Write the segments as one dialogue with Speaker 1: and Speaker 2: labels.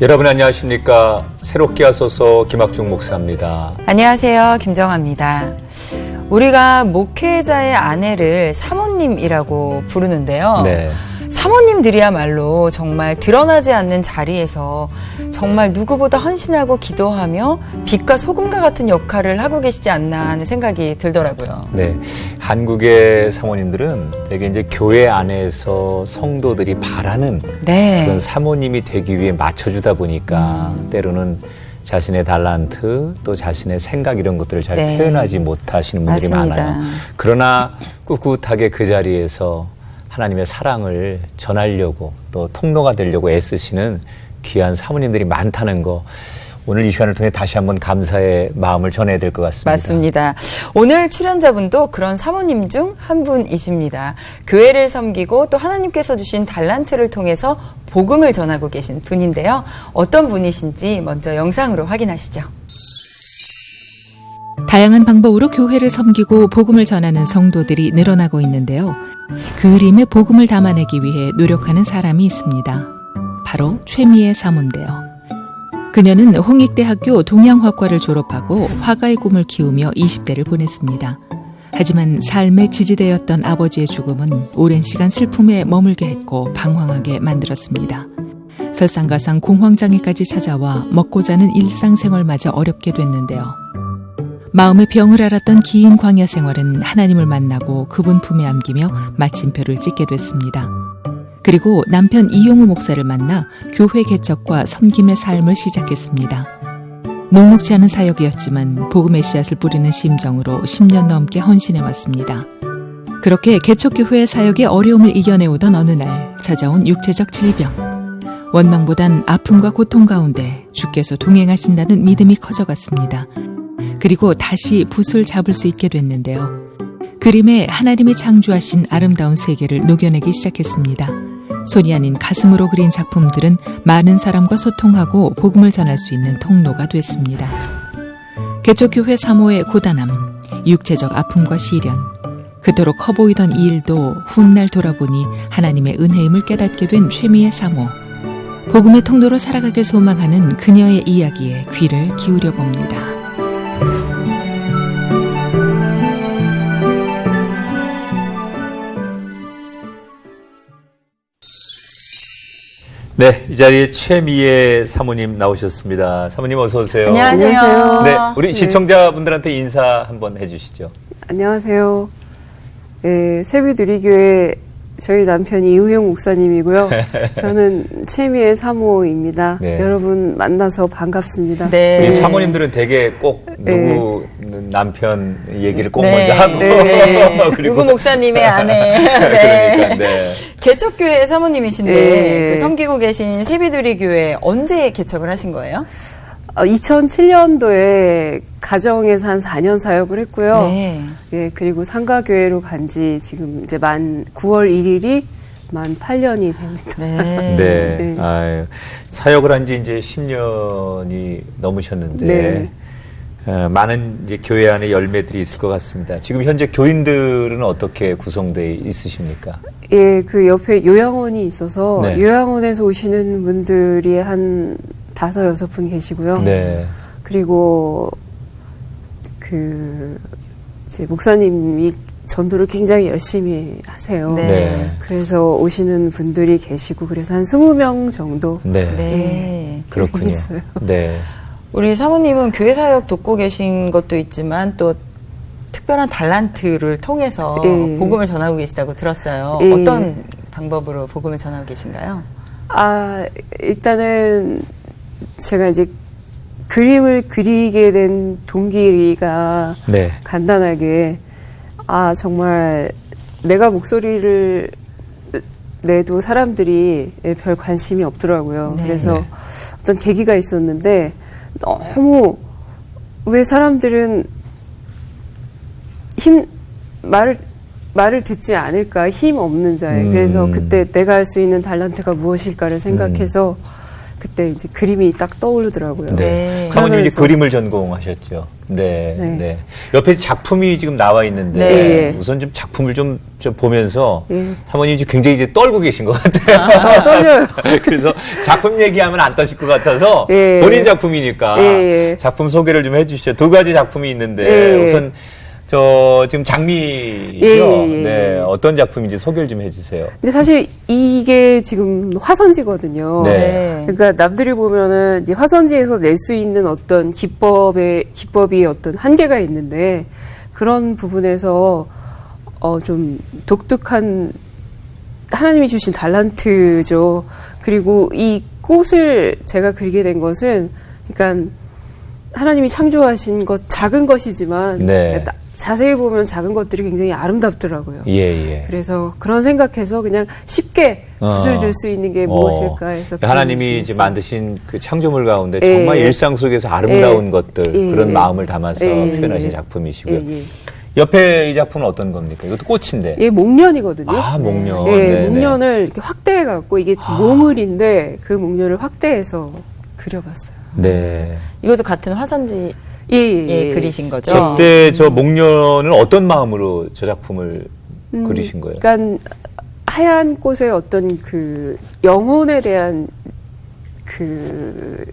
Speaker 1: 여러분 안녕하십니까. 새롭게 하소서 김학중 목사입니다.
Speaker 2: 안녕하세요. 김정아입니다. 우리가 목회자의 아내를 사모님이라고 부르는데요.
Speaker 1: 네.
Speaker 2: 사모님들이야말로 정말 드러나지 않는 자리에서 정말 누구보다 헌신하고 기도하며 빛과 소금과 같은 역할을 하고 계시지 않나 하는 생각이 들더라고요.
Speaker 1: 네. 한국의 사모님들은 되게 이제 교회 안에서 성도들이 바라는 그런 사모님이 되기 위해 맞춰주다 보니까 때로는 자신의 달란트 또 자신의 생각 이런 것들을 잘 표현하지 못하시는 분들이
Speaker 2: 맞습니다.
Speaker 1: 많아요. 그러나 꿋꿋하게 그 자리에서 하나님의 사랑을 전하려고 또 통로가 되려고 애쓰시는 귀한 사모님들이 많다는 거 오늘 이 시간을 통해 다시 한번 감사의 마음을 전해야 될 것 같습니다.
Speaker 2: 맞습니다. 오늘 출연자분도 그런 사모님 중 한 분이십니다. 교회를 섬기고 또 하나님께서 주신 달란트를 통해서 복음을 전하고 계신 분인데요. 어떤 분이신지 먼저 영상으로 확인하시죠.
Speaker 3: 다양한 방법으로 교회를 섬기고 복음을 전하는 성도들이 늘어나고 있는데요. 그 그림에 복음을 담아내기 위해 노력하는 사람이 있습니다. 바로 최미애 사모인데요. 그녀는 홍익대학교 동양화과를 졸업하고 화가의 꿈을 키우며 20대를 보냈습니다. 하지만 삶의 지지대였던 아버지의 죽음은 오랜 시간 슬픔에 머물게 했고 방황하게 만들었습니다. 설상가상 공황장애까지 찾아와 먹고 자는 일상생활마저 어렵게 됐는데요. 마음의 병을 앓았던 긴 광야 생활은 하나님을 만나고 그분 품에 안기며 마침표를 찍게 됐습니다. 그리고 남편 이용우 목사를 만나 교회 개척과 섬김의 삶을 시작했습니다. 녹록지 않은 사역이었지만 복음의 씨앗을 뿌리는 심정으로 10년 넘게 헌신해왔습니다. 그렇게 개척교회의 사역의 어려움을 이겨내오던 어느 날 찾아온 육체적 질병. 원망보단 아픔과 고통 가운데 주께서 동행하신다는 믿음이 커져갔습니다. 그리고 다시 붓을 잡을 수 있게 됐는데요. 그림에 하나님이 창조하신 아름다운 세계를 녹여내기 시작했습니다. 손이 아닌 가슴으로 그린 작품들은 많은 사람과 소통하고 복음을 전할 수 있는 통로가 됐습니다. 개척교회 사모의 고단함, 육체적 아픔과 시련, 그토록 커 보이던 이 일도 훗날 돌아보니 하나님의 은혜임을 깨닫게 된 최미애 사모. 복음의 통로로 살아가길 소망하는 그녀의 이야기에 귀를 기울여 봅니다.
Speaker 1: 네, 이 자리에 최미애 사모님 나오셨습니다. 사모님 어서 오세요.
Speaker 2: 안녕하세요.
Speaker 1: 네, 우리 시청자분들한테 인사 한번 해주시죠.
Speaker 4: 안녕하세요. 네, 세비누리교회 저희 남편이 이우영 목사님이고요. 저는 최미애 사모입니다.
Speaker 1: 네.
Speaker 4: 여러분 만나서 반갑습니다.
Speaker 2: 네.
Speaker 1: 우리 사모님들은 되게 꼭 누구 남편 얘기를 꼭
Speaker 2: 네.
Speaker 1: 먼저 하고
Speaker 2: 네.
Speaker 1: 그리고
Speaker 2: 누구 목사님의 아내.
Speaker 1: 그러니까 네.
Speaker 2: 개척교회 사모님이신데
Speaker 4: 네.
Speaker 2: 그 섬기고 계신 세비누리교회 언제 개척을 하신 거예요?
Speaker 4: 2007년도에 가정에서 한 4년 사역을 했고요.
Speaker 2: 네.
Speaker 4: 예, 그리고 상가교회로 간지 지금 이제 9월 1일이 만 8년이 됩니다.
Speaker 2: 네.
Speaker 1: 네.
Speaker 4: 네.
Speaker 1: 아유, 사역을 한 지 이제 10년이 넘으셨는데
Speaker 4: 네.
Speaker 1: 많은 이제 교회 안에 열매들이 있을 것 같습니다. 지금 현재 교인들은 어떻게 구성되어 있으십니까?
Speaker 4: 예, 그 옆에 요양원이 있어서
Speaker 1: 네.
Speaker 4: 요양원에서 오시는 분들이 한 5-6분 계시고요.
Speaker 1: 네.
Speaker 4: 그리고 제 목사님이 전도를 굉장히 열심히 하세요.
Speaker 2: 네.
Speaker 1: 네.
Speaker 4: 그래서 오시는 분들이 계시고 그래서 한 20명 정도
Speaker 1: 네.
Speaker 2: 네.
Speaker 1: 그렇군요.
Speaker 4: 있어요.
Speaker 1: 네.
Speaker 2: 우리 사모님은 교회 사역 돕고 계신 것도 있지만 또 특별한 달란트를 통해서
Speaker 4: 예.
Speaker 2: 복음을 전하고 계시다고 들었어요.
Speaker 4: 예.
Speaker 2: 어떤 방법으로 복음을 전하고 계신가요?
Speaker 4: 일단은 제가 이제 그림을 그리게 된 동기가
Speaker 1: 네.
Speaker 4: 간단하게 정말 내가 목소리를 내도 사람들이 별 관심이 없더라고요.
Speaker 2: 네.
Speaker 4: 그래서
Speaker 1: 네.
Speaker 4: 어떤 계기가 있었는데 너무 왜 사람들은 말을 듣지 않을까, 힘 없는 자에. 그래서 그때 내가 할 수 있는 달란트가 무엇일까를 생각해서 그때 이제 그림이 딱 떠오르더라고요.
Speaker 2: 네.
Speaker 1: 사모님 이제
Speaker 4: 그러면서-
Speaker 1: 그림을 전공하셨죠. 네,
Speaker 4: 네.
Speaker 1: 네. 옆에 작품이 지금 나와 있는데
Speaker 4: 네.
Speaker 1: 우선 좀 작품을 좀 보면서
Speaker 4: 예.
Speaker 1: 사모님이 지금 굉장히 이제 떨고 계신 것 같아요.
Speaker 4: 떨려요.
Speaker 1: 그래서 작품 얘기하면 안 떠실 것 같아서
Speaker 4: 예.
Speaker 1: 본인 작품이니까
Speaker 4: 예.
Speaker 1: 작품 소개를 좀 해주시죠. 두 가지 작품이 있는데
Speaker 4: 예.
Speaker 1: 우선 지금 장미죠.
Speaker 4: 예.
Speaker 1: 네, 어떤 작품인지 소개를 좀 해주세요.
Speaker 4: 근데 사실 이게 지금 화선지거든요.
Speaker 1: 네.
Speaker 4: 그러니까 남들이 보면은 이제 화선지에서 낼 수 있는 어떤 기법이 어떤 한계가 있는데 그런 부분에서 좀 독특한 하나님이 주신 달란트죠. 그리고 이 꽃을 제가 그리게 된 것은 그러니까 하나님이 창조하신 것 작은 것이지만
Speaker 1: 네.
Speaker 4: 자세히 보면 작은 것들이 굉장히 아름답더라고요.
Speaker 1: 예, 예.
Speaker 4: 그래서 그런 생각해서 그냥 쉽게 붓을 줄 수 있는 게 무엇일까 해서
Speaker 1: 하나님이 이제 만드신 그 창조물 가운데
Speaker 4: 예,
Speaker 1: 정말
Speaker 4: 예.
Speaker 1: 일상 속에서 아름다운
Speaker 4: 예.
Speaker 1: 것들
Speaker 4: 예,
Speaker 1: 그런
Speaker 4: 예.
Speaker 1: 마음을 담아서
Speaker 4: 예,
Speaker 1: 표현하신
Speaker 4: 예.
Speaker 1: 작품이시고요.
Speaker 4: 예, 예.
Speaker 1: 옆에 이 작품은 어떤 겁니까? 이것도 꽃인데.
Speaker 4: 이게 목련이거든요.
Speaker 1: 아, 목련.
Speaker 4: 예,
Speaker 1: 네네.
Speaker 4: 목련을 이렇게 확대해 갖고 이게 몽을인데 그 목련을 확대해서 그려봤어요.
Speaker 1: 네.
Speaker 2: 이것도 같은 화선지
Speaker 4: 예,
Speaker 2: 그리신 거죠?
Speaker 1: 저때 저 목련은 어떤 마음으로 저 작품을 그리신 거예요?
Speaker 4: 그러니까 하얀 꽃의 어떤 그 영혼에 대한 그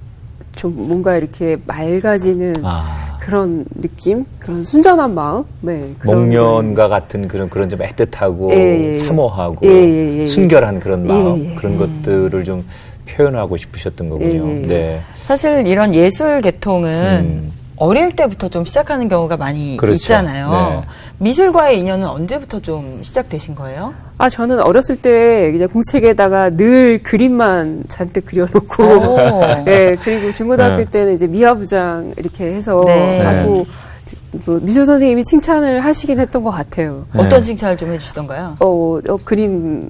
Speaker 4: 좀 뭔가 이렇게 맑아지는 그런 느낌, 그런 순전한 마음, 네. 그런
Speaker 1: 목련과 같은 그런 좀 애틋하고
Speaker 4: 예, 예.
Speaker 1: 사모하고
Speaker 4: 예.
Speaker 1: 순결한 그런 마음
Speaker 4: 예, 예.
Speaker 1: 그런 것들을 좀 표현하고 싶으셨던 거군요.
Speaker 4: 예, 예.
Speaker 1: 네.
Speaker 2: 사실 이런 예술 계통은
Speaker 1: 음.
Speaker 2: 어릴 때부터 좀 시작하는 경우가 많이
Speaker 1: 그렇죠.
Speaker 2: 있잖아요.
Speaker 1: 네.
Speaker 2: 미술과의 인연은 언제부터 좀 시작되신 거예요?
Speaker 4: 저는 어렸을 때 그냥 공책에다가 늘 그림만 잔뜩 그려놓고,
Speaker 2: 오.
Speaker 4: 네, 그리고 중고등학교
Speaker 1: 네.
Speaker 4: 때는 이제 미화부장 이렇게 해서
Speaker 2: 네.
Speaker 4: 하고, 뭐 미술 선생님이 칭찬을 하시긴 했던 것 같아요.
Speaker 2: 어떤 칭찬을 좀 해주시던가요?
Speaker 4: 그림,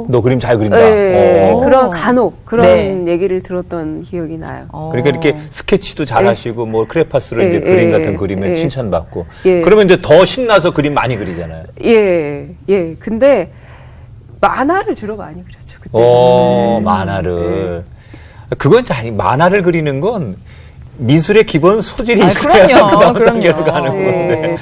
Speaker 1: 너 그림 잘 그린다.
Speaker 4: 네,
Speaker 1: 어.
Speaker 4: 그런 간혹 그런
Speaker 2: 네.
Speaker 4: 얘기를 들었던 기억이 나요.
Speaker 1: 그러니까 이렇게 스케치도 잘 하시고 뭐 크레파스로 이제
Speaker 4: 예,
Speaker 1: 그림
Speaker 4: 예,
Speaker 1: 같은
Speaker 4: 예,
Speaker 1: 그림에
Speaker 4: 예.
Speaker 1: 칭찬받고
Speaker 4: 예.
Speaker 1: 그러면 이제 더 신나서 그림 많이 그리잖아요.
Speaker 4: 예. 근데 만화를 주로 많이 그렸죠 그때.
Speaker 1: 만화를 그건 만화를 그리는 건 미술의 기본 소질이
Speaker 2: 아,
Speaker 1: 있어야
Speaker 2: 그럼요,
Speaker 1: 그 단계로
Speaker 2: 그럼요.
Speaker 1: 가는 건데.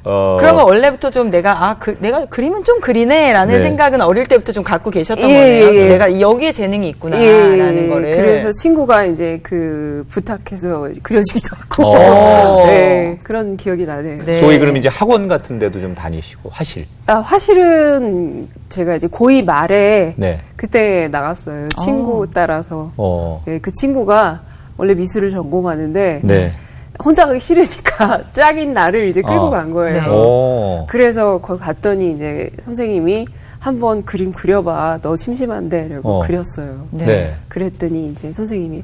Speaker 2: 그러면 원래부터 좀 내가 내가 그림은 좀 그리네라는
Speaker 1: 네.
Speaker 2: 생각은 어릴 때부터 좀 갖고 계셨던
Speaker 4: 예,
Speaker 2: 거네요.
Speaker 4: 예.
Speaker 2: 내가 여기에 재능이 있구나라는 거를.
Speaker 4: 그래서 친구가 이제 그 부탁해서 그려주기도 하고.
Speaker 1: 어.
Speaker 4: 네, 그런 기억이 나네요.
Speaker 2: 네.
Speaker 1: 소위 그럼 이제 학원 같은 데도 좀 다니시고 하실.
Speaker 4: 화실은 제가 이제 고2 말에
Speaker 1: 네.
Speaker 4: 그때 나갔어요. 친구 따라서. 네, 그 친구가 원래 미술을 전공하는데
Speaker 1: 네.
Speaker 4: 혼자 가기 싫으니까 짝인 나를 이제 끌고 간 거예요.
Speaker 2: 네.
Speaker 1: 오.
Speaker 4: 그래서 거기 갔더니 이제 선생님이 한번 그림 그려봐. 너 심심한데. 라고 그렸어요.
Speaker 2: 네.
Speaker 1: 네.
Speaker 4: 그랬더니 이제 선생님이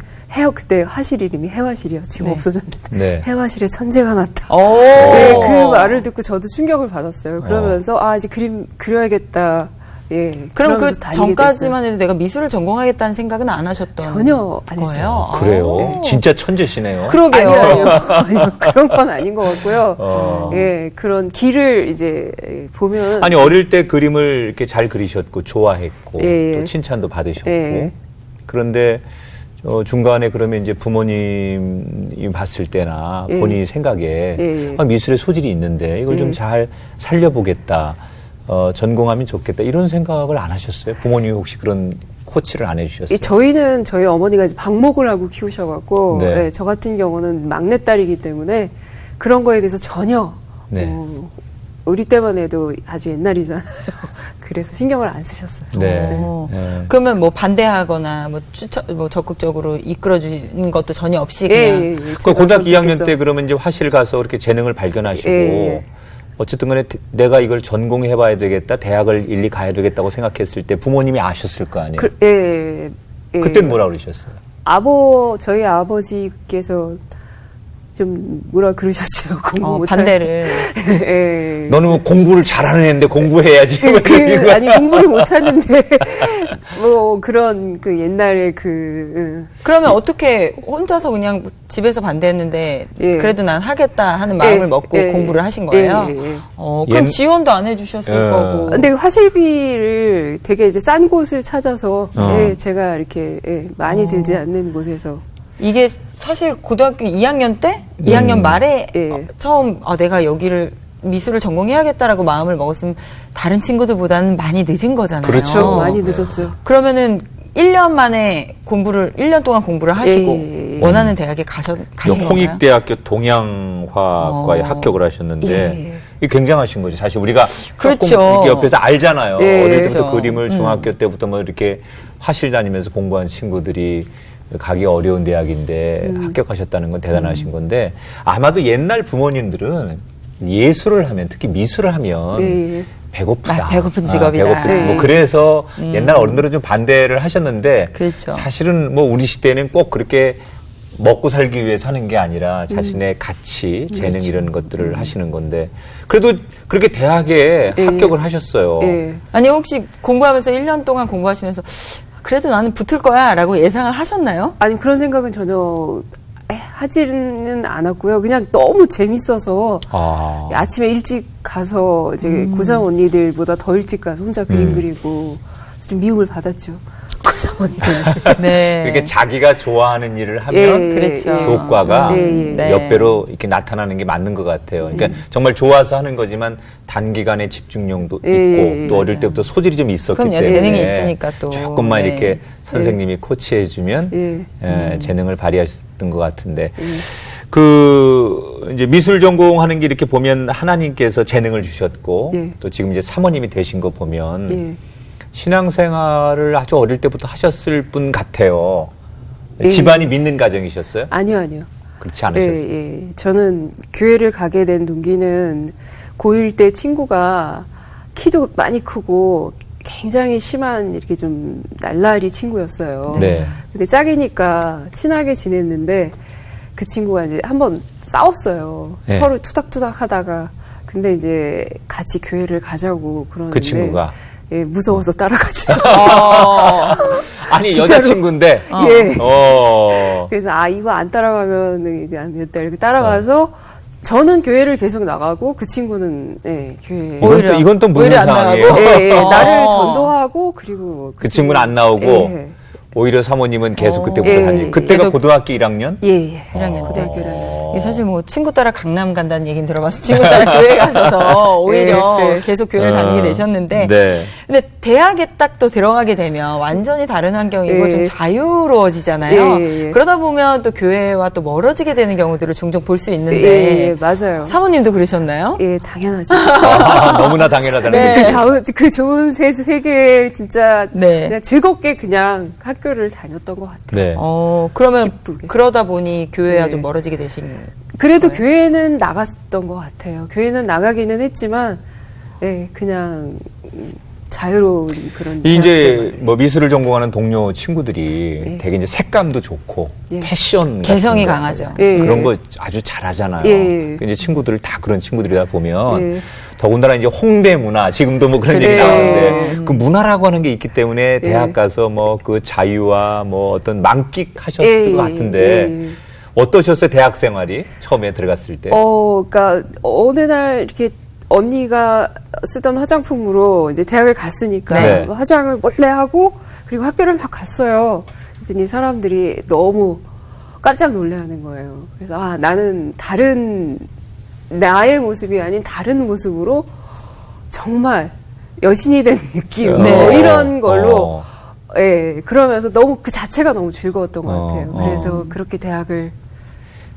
Speaker 4: 그때 화실 이름이 해화실이요. 지금
Speaker 2: 네.
Speaker 4: 없어졌는데.
Speaker 1: 네.
Speaker 4: 해화실에 천재가 났다.
Speaker 2: 오.
Speaker 4: 네, 그 말을 듣고 저도 충격을 받았어요. 그러면서 이제 그림 그려야겠다. 예.
Speaker 2: 그럼 그
Speaker 4: 그러면서 다니게
Speaker 2: 전까지만 해도 내가 미술을 전공하겠다는 생각은 안 하셨던
Speaker 4: 전혀 안
Speaker 2: 거예요?
Speaker 4: 했어요.
Speaker 1: 그래요.
Speaker 2: 오.
Speaker 1: 진짜 천재시네요.
Speaker 2: 그러게요.
Speaker 4: 아니요. 그런 건 아닌 것 같고요.
Speaker 1: 어.
Speaker 4: 예, 그런 길을 이제 보면.
Speaker 1: 아니 어릴 때 그림을 이렇게 잘 그리셨고 좋아했고
Speaker 4: 예.
Speaker 1: 또 칭찬도 받으셨고
Speaker 4: 예.
Speaker 1: 그런데 중간에 그러면 이제 부모님이 봤을 때나
Speaker 4: 예.
Speaker 1: 본인 생각에
Speaker 4: 예.
Speaker 1: 미술의 소질이 있는데 이걸 좀 잘 살려보겠다. 전공하면 좋겠다 이런 생각을 안 하셨어요? 부모님이 혹시 그런 코치를 안 해주셨어요?
Speaker 4: 저희는 저희 어머니가 이제 방목을 하고 키우셔갖고
Speaker 1: 네.
Speaker 4: 예, 저 같은 경우는 막내딸이기 때문에 그런 거에 대해서 전혀
Speaker 1: 네.
Speaker 4: 우리 때만 해도 아주 옛날이잖아요. 그래서 신경을 안 쓰셨어요.
Speaker 1: 네.
Speaker 2: 오.
Speaker 1: 네.
Speaker 2: 그러면 뭐 반대하거나 뭐 적극적으로 이끌어주는 것도 전혀 없이 그냥
Speaker 1: 그 고등학교 2학년 때 그러면 이제 화실 가서 그렇게 재능을 발견하시고
Speaker 4: 예.
Speaker 1: 어쨌든 간에 내가 이걸 전공해봐야 되겠다, 대학을 일리 가야 되겠다고 생각했을 때 부모님이 아셨을 거 아니에요?
Speaker 4: 예.
Speaker 1: 그때는 뭐라 그러셨어요?
Speaker 4: 저희 아버지께서 좀 뭐라 그러셨죠. 공부 못할
Speaker 2: 반대를.
Speaker 4: 예.
Speaker 1: 너는 뭐 공부를 잘하는 애인데 공부해야지.
Speaker 4: 아니 공부를 못하는데 뭐 그런 그 옛날에
Speaker 2: 그러면 어떻게 혼자서 그냥 집에서 반대했는데
Speaker 4: 예.
Speaker 2: 그래도 난 하겠다 하는 마음을
Speaker 4: 예.
Speaker 2: 먹고
Speaker 4: 예.
Speaker 2: 공부를 하신 거예요?
Speaker 4: 예.
Speaker 2: 그럼 지원도 안 해주셨을
Speaker 1: 예.
Speaker 2: 거고.
Speaker 4: 근데 화실비를 되게 이제 싼 곳을 찾아서 예, 제가 이렇게 많이 들지 않는 곳에서
Speaker 2: 이게 사실 고등학교 2학년 때, 2학년 말에
Speaker 4: 예.
Speaker 2: 처음 내가 여기를 미술을 전공해야겠다라고 마음을 먹었으면 다른 친구들보다는 많이 늦은 거잖아요.
Speaker 1: 그렇죠.
Speaker 4: 많이 늦었죠.
Speaker 2: 그러면은 1년 만에 1년 동안 공부를 하시고 원하는 대학에 가신 건가요?
Speaker 1: 홍익대학교 동양화과에 합격을 하셨는데
Speaker 4: 예.
Speaker 1: 이게 굉장하신 거죠. 사실 우리가
Speaker 2: 그렇죠.
Speaker 1: 조금 이렇게 옆에서 알잖아요.
Speaker 4: 예.
Speaker 1: 어릴 때부터
Speaker 2: 그렇죠.
Speaker 1: 그림을 중학교 때부터 뭐 이렇게 화실 다니면서 공부한 친구들이 가기 어려운 대학인데 합격하셨다는 건 대단하신 건데 아마도 옛날 부모님들은 예술을 하면 특히 미술을 하면
Speaker 4: 예.
Speaker 2: 아,
Speaker 4: 배고프다.
Speaker 2: 배고픈 직업이다.
Speaker 1: 배고픈, 뭐 그래서 옛날 어른들은 좀 반대를 하셨는데
Speaker 2: 그렇죠.
Speaker 1: 사실은 뭐 우리 시대는 꼭 그렇게 먹고 살기 위해서 하는 게 아니라 자신의 가치, 재능 이런 것들을 하시는 건데 그래도 그렇게 대학에 합격을 하셨어요.
Speaker 4: 예.
Speaker 2: 아니 혹시 공부하면서 1년 동안 공부하시면서 그래도 나는 붙을 거야 라고 예상을 하셨나요?
Speaker 4: 아니 그런 생각은 전혀 하지는 않았고요. 그냥 너무 재밌어서
Speaker 1: 아.
Speaker 4: 아침에 일찍 가서 이제 고3 언니들보다 더 일찍 가서 혼자 그림 그리고 좀 미움을 받았죠. 고3 언니들한테.
Speaker 2: 네.
Speaker 1: 그러니까 자기가 좋아하는 일을 하면
Speaker 2: 그렇죠.
Speaker 1: 효과가
Speaker 2: 네.
Speaker 1: 몇 배로 이렇게 나타나는 게 맞는 것 같아요. 그러니까 정말 좋아서 하는 거지만 단기간에 집중력도 있고 또 어릴 때부터 소질이 좀 있었기
Speaker 2: 그럼요.
Speaker 1: 때문에
Speaker 2: 재능이 있으니까 또.
Speaker 1: 조금만
Speaker 2: 네.
Speaker 1: 이렇게 선생님이 코치해주면 재능을 발휘하셨던 것 같은데 그 이제 미술 전공하는 게 이렇게 보면 하나님께서 재능을 주셨고 또 지금 이제 사모님이 되신 거 보면 신앙생활을 아주 어릴 때부터 하셨을 분 같아요. 집안이 믿는 가정이셨어요?
Speaker 4: 아니요.
Speaker 1: 그렇지 않으셨어요?
Speaker 4: 예. 저는 교회를 가게 된 동기는 고1 때 친구가 키도 많이 크고 굉장히 심한 이렇게 좀 날라리 친구였어요.
Speaker 1: 네.
Speaker 4: 근데 짝이니까 친하게 지냈는데 그 친구가 이제 한번 싸웠어요.
Speaker 1: 네.
Speaker 4: 서로 투닥투닥 하다가. 근데 이제 같이 교회를 가자고 그러는데
Speaker 1: 그 친구가?
Speaker 4: 예, 무서워서 따라가죠.
Speaker 1: 아니
Speaker 4: 진짜로.
Speaker 1: 여자친구인데
Speaker 4: 예.
Speaker 1: 그래서
Speaker 4: 이거 안 따라가면 이제 안 되겠다 이렇게 따라가서 저는 교회를 계속 나가고 그 친구는 교회
Speaker 1: 이건 또 무슨
Speaker 2: 오히려 안
Speaker 1: 상황이에요?
Speaker 2: 나가고?
Speaker 4: 나를 전도하고 그리고
Speaker 1: 그 친구는 안 나오고 오히려 사모님은 계속 그때부터 다니고 그때가
Speaker 2: 계속
Speaker 1: 고등학교 1학년?
Speaker 4: 예.
Speaker 2: 1학년 때.
Speaker 4: 고등학교 1학년.
Speaker 2: 이게 사실 뭐 친구 따라 강남 간다는 얘기는 들어봤어요. 친구 따라 교회 가셔서 오히려
Speaker 4: 네.
Speaker 2: 계속 교회를 다니게 되셨는데
Speaker 1: 네.
Speaker 2: 근데 대학에 딱 또 들어가게 되면 완전히 다른 환경이고 좀 자유로워지잖아요.
Speaker 4: 예.
Speaker 2: 그러다 보면 또 교회와 또 멀어지게 되는 경우들을 종종 볼 수 있는데
Speaker 4: 맞아요.
Speaker 2: 사모님도 그러셨나요?
Speaker 4: 예, 당연하죠.
Speaker 1: 너무나 당연하다는
Speaker 2: 네.
Speaker 1: 거죠.
Speaker 4: 그 좋은 세계에 진짜
Speaker 2: 네.
Speaker 4: 그냥 즐겁게 그냥 학교를 다녔던 것 같아요.
Speaker 1: 네.
Speaker 2: 그러면
Speaker 4: 기쁘게.
Speaker 2: 그러다 보니 교회와
Speaker 4: 네.
Speaker 2: 좀 멀어지게 되신
Speaker 4: 그래도 교회는 나갔던 것 같아요. 교회는 나가기는 했지만, 그냥 자유로운 그런.
Speaker 1: 이제 뭐 미술을 전공하는 동료 친구들이 되게 이제 색감도 좋고 패션
Speaker 2: 개성이
Speaker 1: 같은 거,
Speaker 2: 강하죠.
Speaker 1: 그런 거 아주 잘하잖아요. 그 이제 친구들 다 그런 친구들이다 보면 더군다나 이제 홍대 문화 지금도 뭐 그런 얘기
Speaker 2: 그렇죠.
Speaker 1: 나오는데 그 문화라고 하는 게 있기 때문에 대학 가서 뭐 그 자유와 뭐 어떤 만끽하셨을 것 같은데. 어떠셨어요, 대학 생활이? 처음에 들어갔을 때?
Speaker 4: 그러니까, 어느 날 이렇게 언니가 쓰던 화장품으로 이제 대학을 갔으니까
Speaker 1: 네.
Speaker 4: 화장을 몰래 하고 그리고 학교를 막 갔어요. 그랬더니 사람들이 너무 깜짝 놀래하는 거예요. 그래서 나는 나의 모습이 아닌 다른 모습으로 정말 여신이 된 느낌, 이런 걸로 그러면서 너무 그 자체가 너무 즐거웠던 것 같아요. 그래서 그렇게 대학을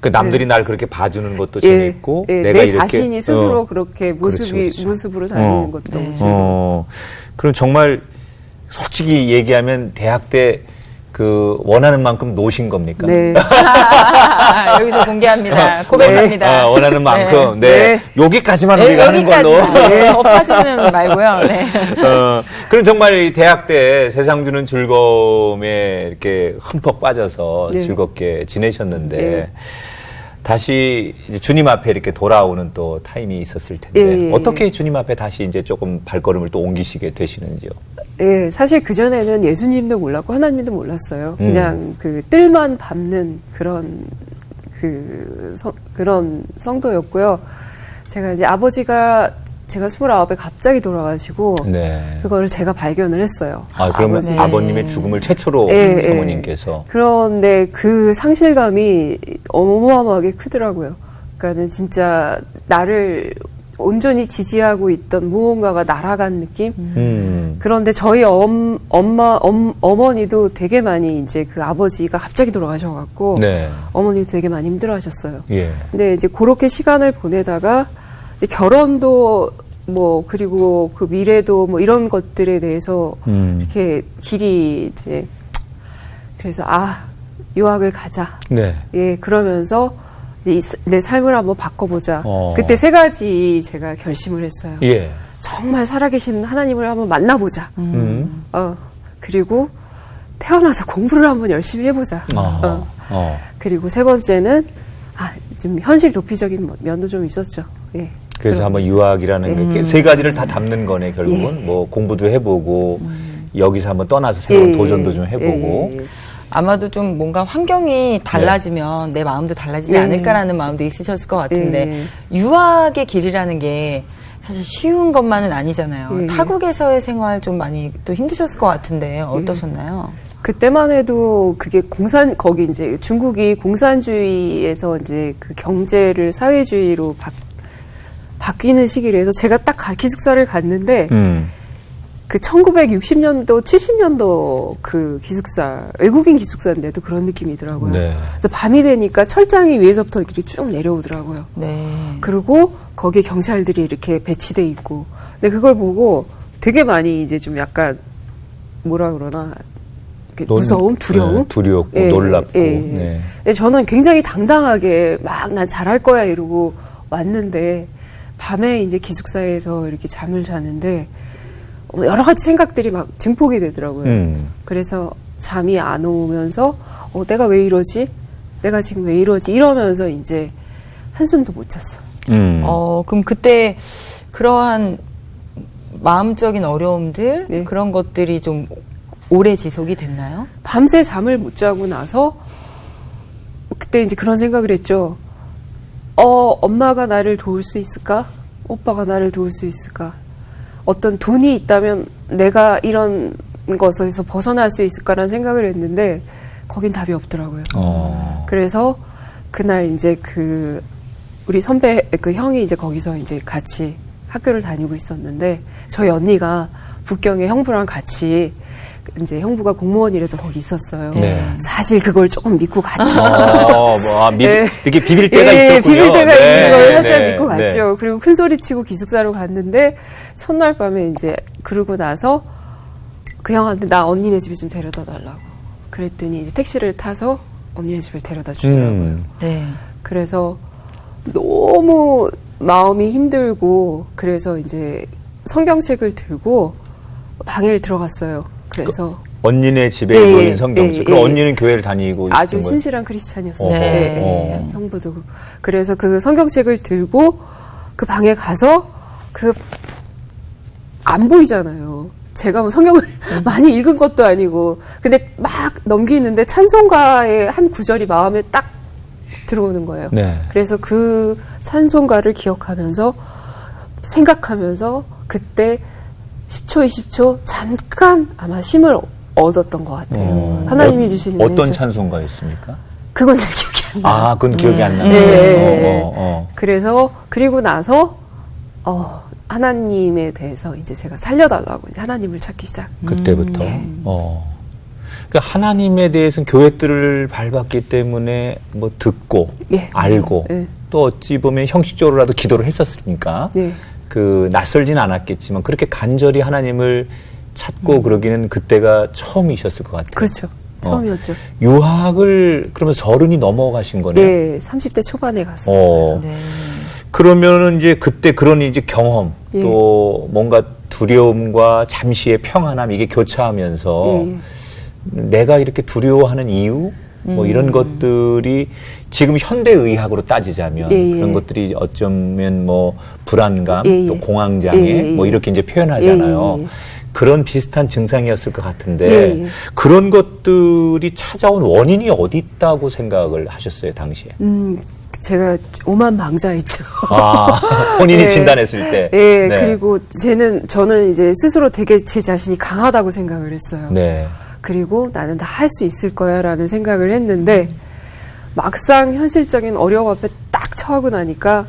Speaker 1: 그 남들이 날 그렇게 봐주는 것도 재밌고 내가
Speaker 4: 내
Speaker 1: 이렇게
Speaker 4: 자신이 스스로 그렇게 모습으로 다니는 것도 너무 즐거워요.
Speaker 1: 그럼 정말 솔직히 얘기하면 대학 때 그 원하는 만큼 노신 겁니까?
Speaker 4: 네.
Speaker 2: 여기서 공개합니다. 고백합니다.
Speaker 1: 원하는 만큼. 여기까지만 우리가 하는 걸로.
Speaker 2: 더 빠지는 말고요. 네.
Speaker 1: 그럼 정말 이 대학 때 세상 주는 즐거움에 이렇게 흠뻑 빠져서 즐겁게 지내셨는데 다시 이제 주님 앞에 이렇게 돌아오는 또 타임이 있었을 텐데
Speaker 4: 예.
Speaker 1: 어떻게 주님 앞에 다시 이제 조금 발걸음을 또 옮기시게 되시는지요?
Speaker 4: 예, 사실 그전에는 예수님도 몰랐고 하나님도 몰랐어요. 그냥 그 뜰만 밟는 그런 그런 성도였고요. 제가 이제 아버지가 제가 29에 갑자기 돌아가시고
Speaker 1: 네.
Speaker 4: 그거를 제가 발견을 했어요.
Speaker 1: 아, 그러면
Speaker 2: 네.
Speaker 1: 아버님의 죽음을 최초로
Speaker 4: 예,
Speaker 1: 사모님께서.
Speaker 4: 그런데 그 상실감이 어마어마하게 크더라고요. 그러니까는 진짜 나를 온전히 지지하고 있던 무언가가 날아간 느낌? 그런데 저희 어머니도 되게 많이 이제 그 아버지가 갑자기 돌아가셔갖고
Speaker 1: 네.
Speaker 4: 어머니도 되게 많이 힘들어하셨어요.
Speaker 1: 예.
Speaker 4: 근데 이제 그렇게 시간을 보내다가 이제 결혼도 뭐 그리고 그 미래도 뭐 이런 것들에 대해서 이렇게 길이 이제 그래서 유학을 가자.
Speaker 1: 네.
Speaker 4: 예, 그러면서 내 삶을 한번 바꿔보자.
Speaker 1: 어.
Speaker 4: 그때 3가지 제가 결심을 했어요.
Speaker 1: 예.
Speaker 4: 정말 살아계신 하나님을 한번 만나보자.
Speaker 1: 음.
Speaker 4: 그리고 태어나서 공부를 한번 열심히 해보자. 그리고 3번째는 좀 현실 도피적인 면도 좀 있었죠. 예.
Speaker 1: 그래서 한번 유학이라는 게 3가지를 다 담는 거네, 결국은. 뭐 공부도 해보고 여기서 한번 떠나서 새로운 도전도 좀 해보고.
Speaker 2: 아마도 좀 뭔가 환경이 달라지면 내 마음도 달라지지 않을까라는 마음도 있으셨을 것 같은데 유학의 길이라는 게 사실 쉬운 것만은 아니잖아요. 타국에서의 생활 좀 많이 또 힘드셨을 것 같은데 어떠셨나요?
Speaker 4: 그때만 해도 그게 거기 이제 중국이 공산주의에서 이제 그 경제를 사회주의로 바뀌는 시기라서 제가 딱 기숙사를 갔는데 그 1960년도, 70년도 그 기숙사, 외국인 기숙사인데도 그런 느낌이더라고요.
Speaker 1: 네.
Speaker 4: 그래서 밤이 되니까 철장이 위에서부터 이렇게 쭉 내려오더라고요.
Speaker 2: 네.
Speaker 4: 그리고 거기에 경찰들이 이렇게 배치돼 있고. 근데 그걸 보고 되게 많이 이제 좀 약간 뭐라 그러나 무서움, 두려움.
Speaker 1: 네, 두렵고 놀랍고. 네.
Speaker 4: 근데 저는 굉장히 당당하게 막 난 잘할 거야 이러고 왔는데 밤에 이제 기숙사에서 이렇게 잠을 자는데 여러 가지 생각들이 막 증폭이 되더라고요. 그래서 잠이 안 오면서 내가 왜 이러지? 내가 지금 왜 이러지? 이러면서 이제 한숨도 못 잤어.
Speaker 2: 그럼 그때 그러한 마음적인 어려움들 그런 것들이 좀 오래 지속이 됐나요?
Speaker 4: 밤새 잠을 못 자고 나서 그때 이제 그런 생각을 했죠. 엄마가 나를 도울 수 있을까? 오빠가 나를 도울 수 있을까? 어떤 돈이 있다면 내가 이런 것에서 벗어날 수 있을까라는 생각을 했는데 거긴 답이 없더라고요. 그래서 그날 이제 우리 선배 그 형이 이제 거기서 이제 같이 학교를 다니고 있었는데 저희 언니가 북경에 형부랑 같이 이제 형부가 공무원이라서 거기 있었어요.
Speaker 1: 네.
Speaker 4: 사실 그걸 조금 믿고 갔죠.
Speaker 1: 이렇게 비빌 때가 있었군요.
Speaker 4: 비빌 때가 있는 걸 살짝
Speaker 1: 네.
Speaker 4: 믿고 갔죠. 그리고 큰 소리 치고 기숙사로 갔는데 첫날 밤에 이제 그러고 나서 그 형한테 나 언니네 집에 좀 데려다 달라고. 그랬더니 이제 택시를 타서 언니네 집에 데려다 주더라고요.
Speaker 2: 네.
Speaker 4: 그래서 너무 마음이 힘들고 그래서 이제 성경책을 들고 방에 들어갔어요. 그래서
Speaker 1: 언니네 집에 놓인 성경책. 그럼 언니는 교회를 다니고
Speaker 4: 아주
Speaker 1: 있었던
Speaker 4: 신실한 크리스찬이었어요.
Speaker 2: 네.
Speaker 4: 형부도. 그래서 그 성경책을 들고 그 방에 가서 안 보이잖아요. 제가 뭐 성경을 많이 읽은 것도 아니고. 근데 막 넘기는데 찬송가의 한 구절이 마음에 딱 들어오는 거예요.
Speaker 1: 네.
Speaker 4: 그래서 그 찬송가를 기억하면서 생각하면서 그때 10초, 20초 잠깐 아마 힘을 얻었던 것 같아요. 하나님이 주시는
Speaker 1: 어떤
Speaker 4: 은혜죠.
Speaker 1: 찬송가였습니까?
Speaker 4: 그건 잘 기억이 안 나요.
Speaker 1: 그건 기억이 안 나요.
Speaker 4: 네. 그래서 그리고 나서 하나님에 대해서 이제 제가 살려달라고 이제 하나님을 찾기 시작.
Speaker 1: 그때부터. 그러니까 하나님에 대해서는 교회들을 밟았기 때문에 뭐 듣고 알고 또 어찌 보면 형식적으로라도 기도를 했었으니까 낯설진 않았겠지만 그렇게 간절히 하나님을 찾고 그러기는 그때가 처음이셨을 것 같아요.
Speaker 4: 그렇죠. 처음이었죠.
Speaker 1: 유학을 그러면 30이 넘어가신 거네요.
Speaker 4: 네, 30대 초반에 갔었어요.
Speaker 2: 네.
Speaker 1: 그러면은 이제 그때 그런 이제 경험 또 뭔가 두려움과 잠시의 평안함 이게 교차하면서 내가 이렇게 두려워하는 이유 뭐 이런 것들이 지금 현대의학으로 따지자면
Speaker 4: 예, 예.
Speaker 1: 그런 것들이 어쩌면 뭐 불안감,
Speaker 4: 예, 예.
Speaker 1: 또 공황장애
Speaker 4: 예, 예.
Speaker 1: 뭐 이렇게 이제 표현하잖아요.
Speaker 4: 예, 예.
Speaker 1: 그런 비슷한 증상이었을 것 같은데
Speaker 4: 예, 예.
Speaker 1: 그런 것들이 찾아온 원인이 어디 있다고 생각을 하셨어요, 당시에?
Speaker 4: 제가 오만망자했죠.
Speaker 1: 아, 본인이
Speaker 4: 예.
Speaker 1: 진단했을 때.
Speaker 4: 예,
Speaker 1: 네.
Speaker 4: 그리고 저는 이제 스스로 되게 제 자신이 강하다고 생각을 했어요.
Speaker 1: 네.
Speaker 4: 그리고 나는 다 할 수 있을 거야 라는 생각을 했는데 막상 현실적인 어려움 앞에 딱 처하고 나니까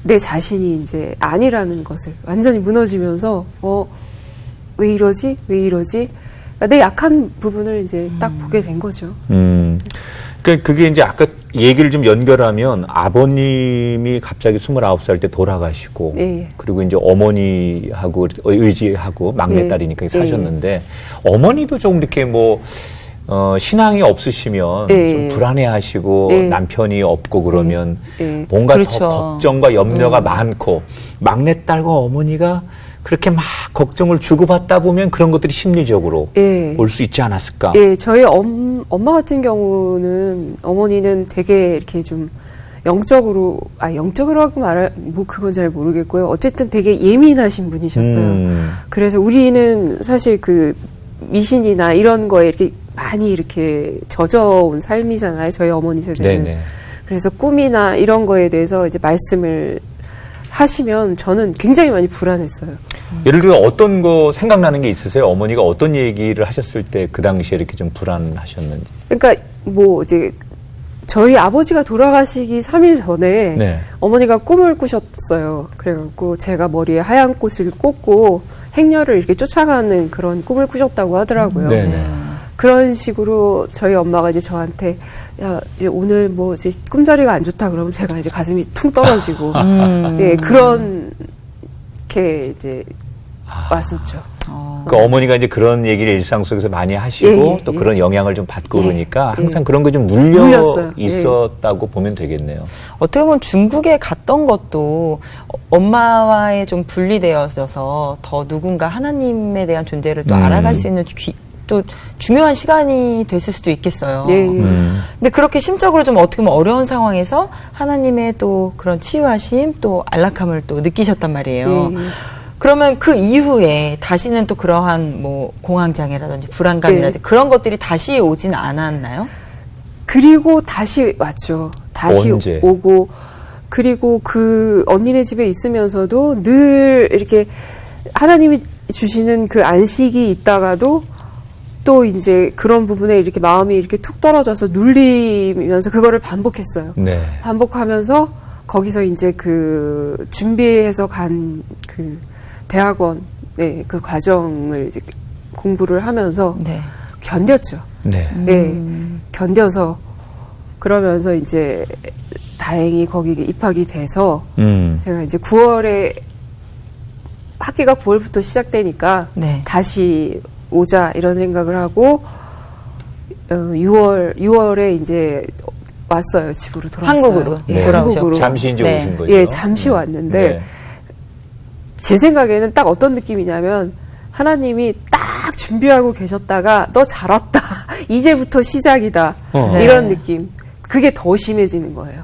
Speaker 4: 내 자신이 이제 아니라는 것을 완전히 무너지면서 왜 이러지? 왜 이러지? 그러니까 내 약한 부분을 이제 딱 보게 된 거죠.
Speaker 1: 그러니까 그게 이제 아까 얘기를 좀 연결하면 아버님이 갑자기 29살 때 돌아가시고
Speaker 4: 예, 예.
Speaker 1: 그리고 이제 어머니하고 의지하고 막내딸이니까
Speaker 4: 예,
Speaker 1: 사셨는데 어머니도 좀 이렇게 뭐 신앙이 없으시면
Speaker 4: 예,
Speaker 1: 좀 불안해하시고
Speaker 4: 예.
Speaker 1: 남편이 없고 그러면
Speaker 4: 예.
Speaker 1: 뭔가
Speaker 2: 그렇죠.
Speaker 1: 더 걱정과 염려가 많고 막내딸과 어머니가 그렇게 막 걱정을 주고받다 보면 그런 것들이 심리적으로
Speaker 4: 예.
Speaker 1: 올 수 있지 않았을까?
Speaker 4: 예, 저희 엄마 같은 경우는 어머니는 되게 이렇게 좀 영적으로 하고 뭐 그건 잘 모르겠고요. 어쨌든 되게 예민하신 분이셨어요. 그래서 우리는 사실 그 미신이나 이런 거에 이렇게 많이 이렇게 젖어온 삶이잖아요. 저희 어머니 세대는.
Speaker 1: 네네.
Speaker 4: 그래서 꿈이나 이런 거에 대해서 이제 말씀을 하시면 저는 굉장히 많이 불안했어요.
Speaker 1: 예를 들어 어떤 거 생각나는 게 있으세요? 어머니가 어떤 얘기를 하셨을 때 그 당시에 이렇게 좀 불안하셨는지.
Speaker 4: 그러니까 뭐 이제 저희 아버지가 돌아가시기 3일 전에
Speaker 1: 네.
Speaker 4: 어머니가 꿈을 꾸셨어요. 그래갖고 제가 머리에 하얀 꽃을 꽂고 행렬을 이렇게 쫓아가는 그런 꿈을 꾸셨다고 하더라고요.
Speaker 1: 네네.
Speaker 4: 그런 식으로 저희 엄마가 이제 저한테 야 이제 오늘 뭐 이제 꿈자리가 안 좋다 그러면 제가 이제 가슴이 퉁 떨어지고 예 그런 게 이제 왔었죠.
Speaker 1: 그러니까 어머니가 이제 그런 얘기를 일상 속에서 많이 하시고
Speaker 4: 예, 예,
Speaker 1: 또
Speaker 4: 예.
Speaker 1: 그런 영향을 좀 받고
Speaker 4: 예,
Speaker 1: 그러니까
Speaker 4: 예.
Speaker 1: 항상 그런 거 좀 물려
Speaker 4: 물렸어요.
Speaker 1: 있었다고 보면 되겠네요.
Speaker 2: 어떻게 보면 중국에 갔던 것도 엄마와의 좀 분리되어져서 더 누군가 하나님에 대한 존재를 또 알아갈 수 있는 또 중요한 시간이 됐을 수도 있겠어요.
Speaker 4: 예, 예.
Speaker 2: 근데 그렇게 심적으로 좀 어떻게 보면 어려운 상황에서 하나님의 또 그런 치유하심 또 안락함을 또 느끼셨단 말이에요.
Speaker 4: 예, 예.
Speaker 2: 그러면 그 이후에 다시는 또 그러한 뭐 공황장애라든지 불안감이라든지 그런 것들이 다시 오진 않았나요?
Speaker 4: 그리고 다시 왔죠. 다시
Speaker 1: 언제?
Speaker 4: 오고 그리고 그 언니네 집에 있으면서도 늘 이렇게 하나님이 주시는 그 안식이 있다가도 또 이제 그런 부분에 이렇게 마음이 이렇게 툭 떨어져서 눌리면서 그거를 반복했어요.
Speaker 1: 네.
Speaker 4: 반복하면서 거기서 이제 그 준비해서 간 그 대학원 그 과정을 이제 공부를 하면서
Speaker 2: 네.
Speaker 4: 견뎠죠.
Speaker 1: 네.
Speaker 4: 네, 견뎌서 그러면서 이제 다행히 거기에 입학이 돼서 제가 이제 9월에 학기가 9월부터 시작되니까
Speaker 2: 네.
Speaker 4: 다시 오자 이런 생각을 하고 6월에 이제 왔어요. 집으로 돌아왔어요.
Speaker 2: 한국으로
Speaker 1: 네.
Speaker 2: 돌아오셨고.
Speaker 4: 한국으로.
Speaker 1: 잠시 이제
Speaker 2: 네.
Speaker 1: 오신 거죠.
Speaker 4: 예, 잠시 왔는데
Speaker 1: 네.
Speaker 4: 제 생각에는 딱 어떤 느낌이냐면 하나님이 딱 준비하고 계셨다가 너 잘 왔다. 이제부터 시작이다.
Speaker 1: 네.
Speaker 4: 이런 느낌. 그게 더 심해지는 거예요.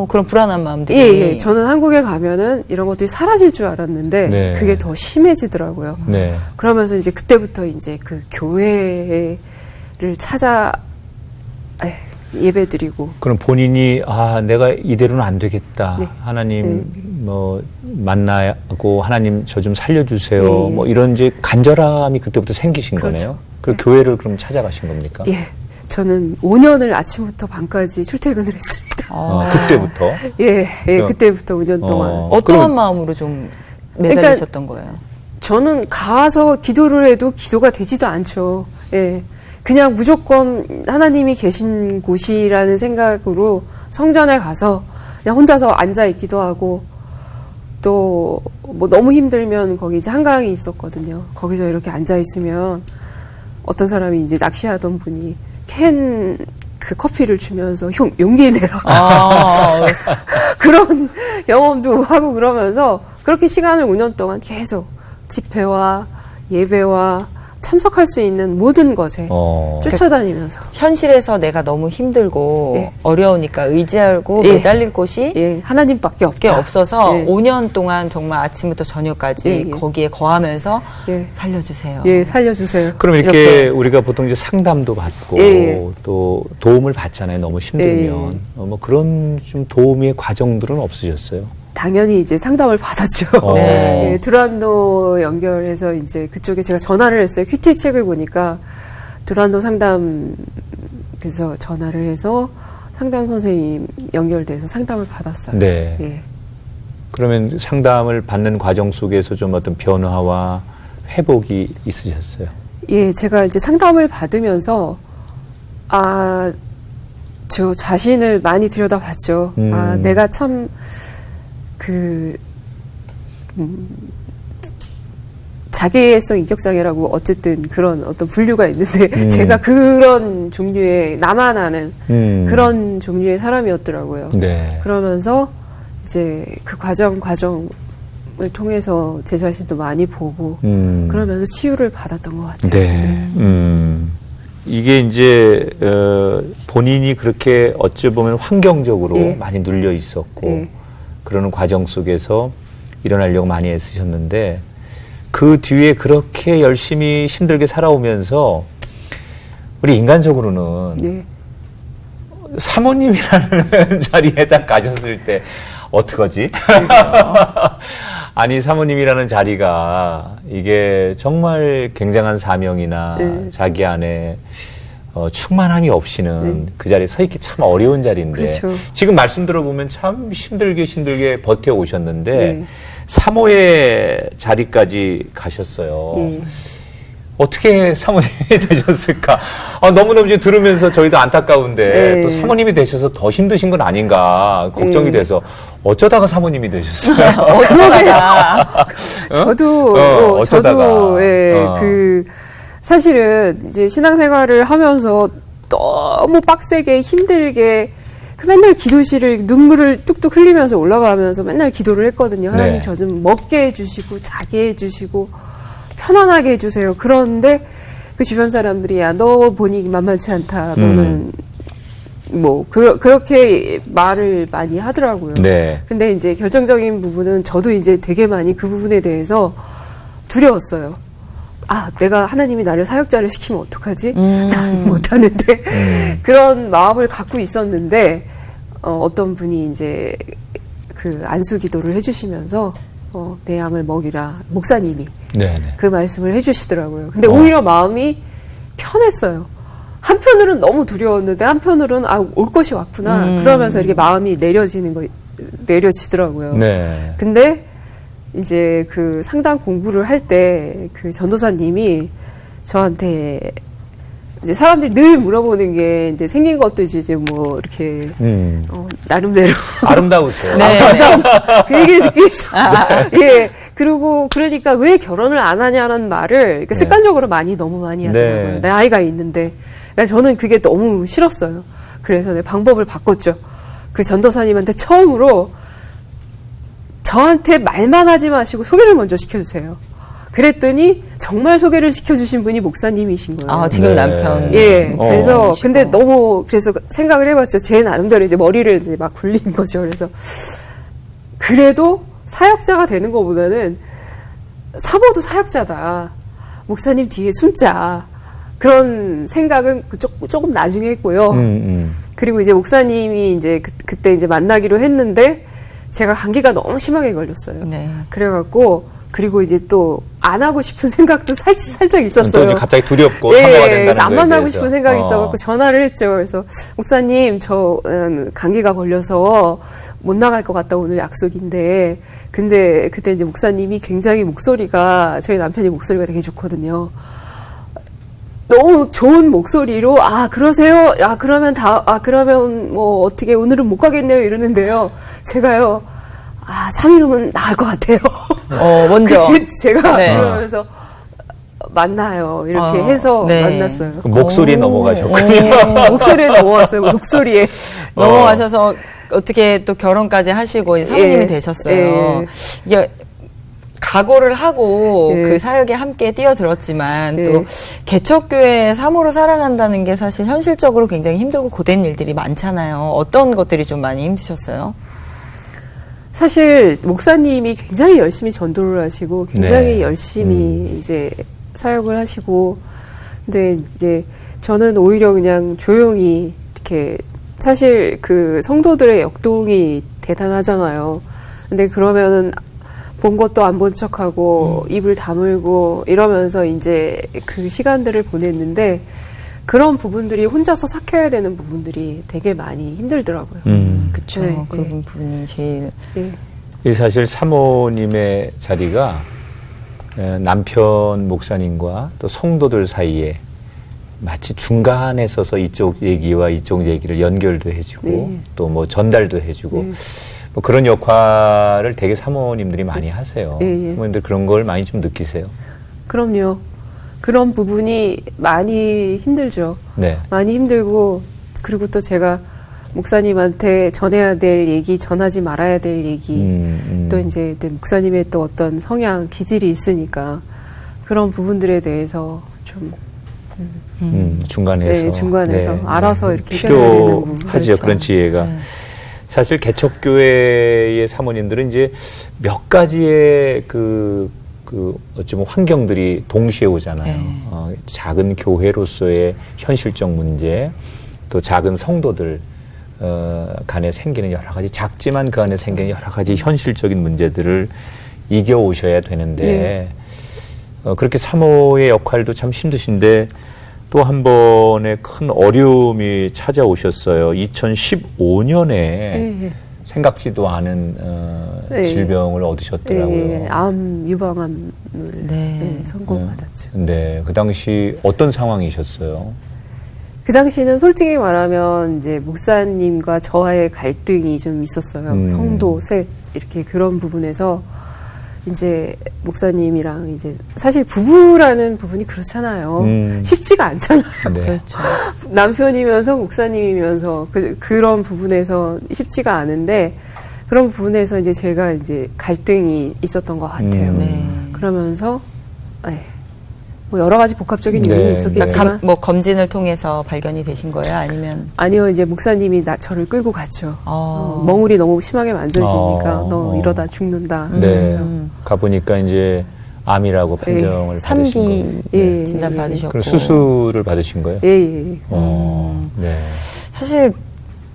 Speaker 2: 그런 불안한 마음들이.
Speaker 4: 예. 저는 한국에 가면은 이런 것들이 사라질 줄 알았는데
Speaker 1: 네.
Speaker 4: 그게 더 심해지더라고요.
Speaker 1: 네.
Speaker 4: 그러면서 이제 그때부터 이제 그 교회를 찾아 예배드리고
Speaker 1: 그럼 본인이 내가 이대로는 안 되겠다.
Speaker 4: 네.
Speaker 1: 하나님 뭐 만나고 하나님 저 좀 살려주세요.
Speaker 4: 네.
Speaker 1: 뭐 이런 이제 간절함이 그때부터 생기신
Speaker 4: 그렇죠.
Speaker 1: 거네요. 그 교회를 그럼 찾아가신 겁니까?
Speaker 4: 예. 저는 5년을 아침부터 밤까지 출퇴근을 했습니다.
Speaker 1: 그때부터.
Speaker 4: 예,
Speaker 1: 그럼-
Speaker 4: 그때부터 5년 동안.
Speaker 2: 어떠한
Speaker 1: 그럼-
Speaker 2: 마음으로 좀 매달리셨던 거예요?
Speaker 4: 저는 가서 기도를 해도 기도가 되지도 않죠. 예. 그냥 무조건 하나님이 계신 곳이라는 생각으로 성전에 가서 그냥 혼자서 앉아 있기도 하고 또 뭐 너무 힘들면 거기 이제 한강이 있었거든요. 거기서 이렇게 앉아 있으면 어떤 사람이 이제 낚시하던 분이 캔 그 커피를 주면서 용기 내라고 그런 경험도 하고 그러면서 그렇게 시간을 5년 동안 계속 집회와 예배와 참석할 수 있는 모든 것에 쫓아다니면서
Speaker 2: 현실에서 내가 너무 힘들고
Speaker 4: 예.
Speaker 2: 어려우니까 의지하고
Speaker 4: 예.
Speaker 2: 매달릴 곳이
Speaker 4: 예, 하나님밖에 없다.
Speaker 2: 없어서
Speaker 4: 예.
Speaker 2: 5년 동안 정말 아침부터 저녁까지
Speaker 4: 예, 예.
Speaker 2: 거기에 거하면서
Speaker 4: 예.
Speaker 2: 살려주세요.
Speaker 4: 예, 살려주세요.
Speaker 1: 그럼 이렇게 우리가 보통 이제 상담도 받고
Speaker 4: 예.
Speaker 1: 또 도움을 받잖아요. 너무 힘들면.
Speaker 4: 예.
Speaker 1: 뭐 그런 좀 도움의 과정들은 없으셨어요?
Speaker 4: 당연히 이제 상담을 받았죠.
Speaker 2: 네.
Speaker 4: 예, 두란노 연결해서 이제 그쪽에 제가 전화를 했어요. 큐티 책을 보니까 두란노 상담에서 전화를 해서 상담 선생님 연결돼서 상담을 받았어요.
Speaker 1: 네.
Speaker 4: 예.
Speaker 1: 그러면 상담을 받는 과정 속에서 좀 어떤 변화와 회복이 있으셨어요?
Speaker 4: 예, 제가 이제 상담을 받으면서 저 자신을 많이 들여다봤죠. 내가 참 자기애성 인격장애라고 어쨌든 그런 어떤 분류가 있는데 제가 그런 종류의 나만 아는 그런 종류의 사람이었더라고요.
Speaker 1: 네.
Speaker 4: 그러면서 이제 그 과정을 통해서 제 자신도 많이 보고 그러면서 치유를 받았던 것 같아요.
Speaker 1: 네. 이게 이제 본인이 그렇게 어찌 보면 환경적으로
Speaker 4: 예.
Speaker 1: 많이 눌려 있었고
Speaker 4: 예.
Speaker 1: 그러는 과정 속에서 일어나려고 많이 애쓰셨는데 그 뒤에 그렇게 열심히 힘들게 살아오면서 우리 인간적으로는
Speaker 4: 네.
Speaker 1: 사모님이라는 자리에 딱 가셨을 때 어떡하지? 아니 사모님이라는 자리가 이게 정말 굉장한 사명이나
Speaker 4: 네.
Speaker 1: 자기 안에 충만함이 없이는 그 자리에 서 있기 참 어려운 자리인데
Speaker 4: 그렇죠.
Speaker 1: 지금 말씀 들어보면 참 힘들게 버텨오셨는데
Speaker 4: 네.
Speaker 1: 사모의 자리까지 가셨어요.
Speaker 4: 예.
Speaker 1: 어떻게 사모님이 되셨을까? 너무너무 지금 들으면서 저희도 안타까운데
Speaker 4: 네.
Speaker 1: 또 사모님이 되셔서 더 힘드신 건 아닌가 걱정이
Speaker 4: 네.
Speaker 1: 돼서 어쩌다가 사모님이 되셨어요?
Speaker 2: 어쩌다가
Speaker 4: 저도
Speaker 1: 어쩌다가.
Speaker 4: 사실은 이제 신앙생활을 하면서 너무 빡세게 힘들게 맨날 기도실을 눈물을 뚝뚝 흘리면서 올라가면서 맨날 기도를 했거든요. 하나님
Speaker 1: 네.
Speaker 4: 저 좀 먹게 해주시고 자게 해주시고 편안하게 해주세요. 그런데 그 주변 사람들이 야, 너 보니 만만치 않다. 너는 그렇게 말을 많이 하더라고요.
Speaker 1: 네.
Speaker 4: 근데 이제 결정적인 부분은 저도 이제 되게 많이 그 부분에 대해서 두려웠어요. 내가 하나님이 나를 사역자를 시키면 어떡하지? 난 못하는데. 그런 마음을 갖고 있었는데, 어떤 분이 이제 그 안수 기도를 해주시면서, 내 양을 먹이라. 목사님이.
Speaker 1: 네네.
Speaker 4: 그 말씀을 해주시더라고요. 근데 오히려 마음이 편했어요. 한편으로는 너무 두려웠는데, 한편으로는, 올 것이 왔구나. 그러면서 이렇게 마음이 내려지더라고요.
Speaker 1: 네.
Speaker 4: 근데, 이제 그 상담 공부를 할 때 그 전도사님이 저한테 이제 사람들이 늘 물어보는 게 이제 생긴 것도 이제 뭐 이렇게 나름대로
Speaker 1: 아름다우세요.
Speaker 2: 네.
Speaker 4: 맞아. 그 얘기를 듣기 위해서 예 그리고 그러니까 왜 결혼을 안 하냐는 말을 그러니까
Speaker 1: 네.
Speaker 4: 습관적으로 너무 많이 하더라고요.
Speaker 1: 네.
Speaker 4: 내 아이가 있는데 그러니까 저는 그게 너무 싫었어요. 그래서 내 방법을 바꿨죠. 그 전도사님한테 처음으로 저한테 말만 하지 마시고 소개를 먼저 시켜주세요. 그랬더니 정말 소개를 시켜주신 분이 목사님이신 거예요.
Speaker 2: 지금
Speaker 1: 네.
Speaker 2: 남편.
Speaker 4: 예, 그래서
Speaker 2: 아니시고.
Speaker 4: 근데 그래서 생각을 해봤죠. 제 나름대로 이제 머리를 이제 막 굴린 거죠. 그래서 그래도 사역자가 되는 것보다는 사모도 사역자다. 목사님 뒤에 숨자. 그런 생각은 조금 나중에 했고요. 그리고 이제 목사님이 이제 그때 이제 만나기로 했는데 제가 감기가 너무 심하게 걸렸어요.
Speaker 2: 네.
Speaker 4: 그래갖고 그리고 이제 또 안 하고 싶은 생각도 살짝 있었어요.
Speaker 1: 또 이제 갑자기 두렵고 사모가 된다는
Speaker 4: 그래서 안
Speaker 1: 거에
Speaker 4: 만나고
Speaker 1: 대해서.
Speaker 4: 싶은 생각이 있어갖고 전화를 했죠. 그래서 목사님 저 감기가 걸려서 못 나갈 것 같다 오늘 약속인데 근데 그때 이제 목사님이 굉장히 저희 남편이 목소리가 되게 좋거든요. 너무 좋은 목소리로 그러세요? 그러면 뭐 어떻게 오늘은 못 가겠네요 이러는데요. 제가요 3일이면 나을 것 같아요.
Speaker 2: 먼저.
Speaker 4: 제가
Speaker 2: 네.
Speaker 4: 그러면서 만나요. 이렇게 해서
Speaker 2: 네.
Speaker 4: 만났어요.
Speaker 1: 목소리에 넘어가셨군요.
Speaker 4: 목소리에 넘어왔어요. 목소리에.
Speaker 2: 넘어가셔서 어떻게 또 결혼까지 하시고 사모님이
Speaker 4: 예.
Speaker 2: 되셨어요.
Speaker 4: 예.
Speaker 2: 이게 각오를 하고
Speaker 4: 예.
Speaker 2: 그 사역에 함께 뛰어들었지만
Speaker 4: 예.
Speaker 2: 또 개척교회 사모로 살아간다는 게 사실 현실적으로 굉장히 힘들고 고된 일들이 많잖아요. 어떤 것들이 좀 많이 힘드셨어요?
Speaker 4: 사실 목사님이 굉장히 열심히 전도를 하시고 굉장히
Speaker 1: 네.
Speaker 4: 열심히 이제 사역을 하시고, 근데 이제 저는 오히려 그냥 조용히 이렇게, 사실 그 성도들의 역동이 대단하잖아요. 근데 그러면은 본 것도 안 본 척하고 입을 다물고 이러면서 이제 그 시간들을 보냈는데, 그런 부분들이 혼자서 삭혀야 되는 부분들이 되게 많이 힘들더라고요.
Speaker 2: 그렇죠.
Speaker 4: 네,
Speaker 2: 그
Speaker 4: 네.
Speaker 2: 부분이 제일
Speaker 4: 예.
Speaker 1: 이 사실 사모님의 자리가 남편 목사님과 또 성도들 사이에 마치 중간에 서서 이쪽 얘기와 이쪽 얘기를 연결도 해주고
Speaker 4: 네.
Speaker 1: 또 뭐 전달도 해주고
Speaker 4: 네.
Speaker 1: 뭐 그런 역할을 되게 사모님들이 많이 하세요.
Speaker 4: 예, 예.
Speaker 1: 사모님들 그런 걸 많이 좀 느끼세요?
Speaker 4: 그럼요. 그런 부분이 많이 힘들죠.
Speaker 1: 네.
Speaker 4: 많이 힘들고, 그리고 또 제가 목사님한테 전해야 될 얘기, 전하지 말아야 될 얘기, 또 이제 목사님의 또 어떤 성향, 기질이 있으니까 그런 부분들에 대해서 좀
Speaker 1: 중간에서
Speaker 4: 네, 중간에서 알아서 이렇게
Speaker 1: 필요하죠.
Speaker 2: 그렇죠.
Speaker 1: 그런 지혜가.
Speaker 2: 네.
Speaker 1: 사실 개척교회의 사모님들은 이제 몇 가지의 그 어찌 보면 환경들이 동시에 오잖아요.
Speaker 2: 네.
Speaker 1: 작은 교회로서의 현실적 문제, 또 작은 성도들 간에 생기는 여러 가지, 작지만 그 안에 생기는 여러 가지 현실적인 문제들을 이겨 오셔야 되는데,
Speaker 4: 네.
Speaker 1: 그렇게 사모의 역할도 참 힘드신데, 또 한 번의 큰 어려움이 찾아오셨어요. 2015년에
Speaker 4: 예,
Speaker 1: 생각지도 않은
Speaker 4: 네.
Speaker 1: 질병을 얻으셨더라고요.
Speaker 4: 예, 암 유방암을
Speaker 2: 네.
Speaker 4: 선고받았죠.
Speaker 1: 네, 그 당시 어떤 상황이셨어요?
Speaker 4: 그 당시는 솔직히 말하면 이제 목사님과 저와의 갈등이 좀 있었어요. 성도 셋 이렇게 그런 부분에서 이제 목사님이랑 이제 사실 부부라는 부분이 그렇잖아요. 쉽지가 않잖아요.
Speaker 1: 네.
Speaker 2: 그렇죠.
Speaker 4: 남편이면서 목사님이면서 그런 부분에서 쉽지가 않은데, 그런 부분에서 이제 제가 이제 갈등이 있었던 것 같아요.
Speaker 2: 네.
Speaker 4: 그러면서 뭐 여러 가지 복합적인
Speaker 1: 네,
Speaker 4: 요인이
Speaker 1: 네.
Speaker 4: 있었겠지만,
Speaker 2: 뭐 검진을 통해서 발견이 되신 거예요? 아니면
Speaker 4: 아니요, 이제 목사님이 저를 끌고 갔죠.
Speaker 2: 어.
Speaker 4: 멍울이 너무 심하게 만져지니까
Speaker 1: 어.
Speaker 4: 너 이러다 죽는다.
Speaker 1: 네.
Speaker 4: 그래서
Speaker 1: 가보니까 이제 암이라고 판정을 받으신 거예요.
Speaker 2: 3기
Speaker 4: 예,
Speaker 2: 진단
Speaker 4: 예.
Speaker 2: 받으셨고
Speaker 1: 그럼 수술을 받으신 거예요?
Speaker 4: 예.
Speaker 1: 네.
Speaker 2: 사실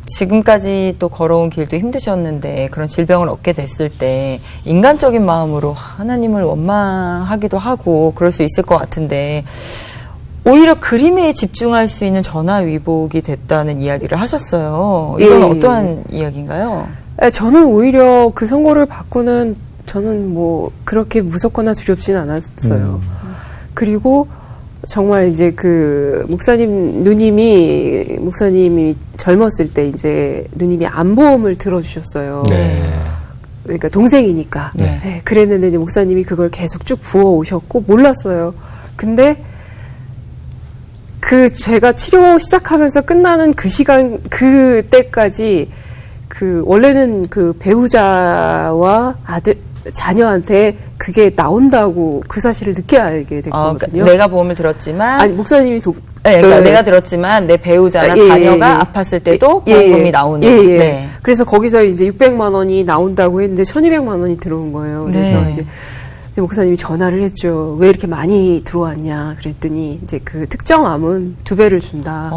Speaker 2: 지금까지 또 걸어온 길도 힘드셨는데 그런 질병을 얻게 됐을 때 인간적인 마음으로 하나님을 원망하기도 하고 그럴 수 있을 것 같은데 오히려 그림에 집중할 수 있는 전화위복이 됐다는 이야기를 하셨어요. 이건
Speaker 4: 예.
Speaker 2: 어떠한 이야기인가요?
Speaker 4: 저는 오히려 그 선고를 받고는 저는 뭐 그렇게 무섭거나 두렵진 않았어요. 그리고 정말 이제 그 목사님이 젊었을 때 이제 누님이 암보험을 들어주셨어요.
Speaker 1: 네.
Speaker 4: 그러니까 동생이니까.
Speaker 2: 네.
Speaker 4: 네, 그랬는데 이제 목사님이 그걸 계속 쭉 부어 오셨고 몰랐어요. 근데 그 제가 치료 시작하면서 끝나는 그 시간 그때까지 그 원래는 그 배우자와 자녀한테 그게 나온다고 그 사실을 늦게 알게 됐거든요.
Speaker 2: 그러니까 내가 보험을 들었지만
Speaker 4: 아니 목사님이
Speaker 2: 그러니까 내가 들었지만 내 배우자나 자녀가 아팠을 때도 보험금이 나오는. 네.
Speaker 4: 그래서 거기서 이제 600만 원이 나온다고 했는데 1,200만 원이 들어온 거예요. 그래서
Speaker 2: 네.
Speaker 4: 이제 목사님이 전화를 했죠. 왜 이렇게 많이 들어왔냐 그랬더니 이제 그 특정 암은 2배를 준다.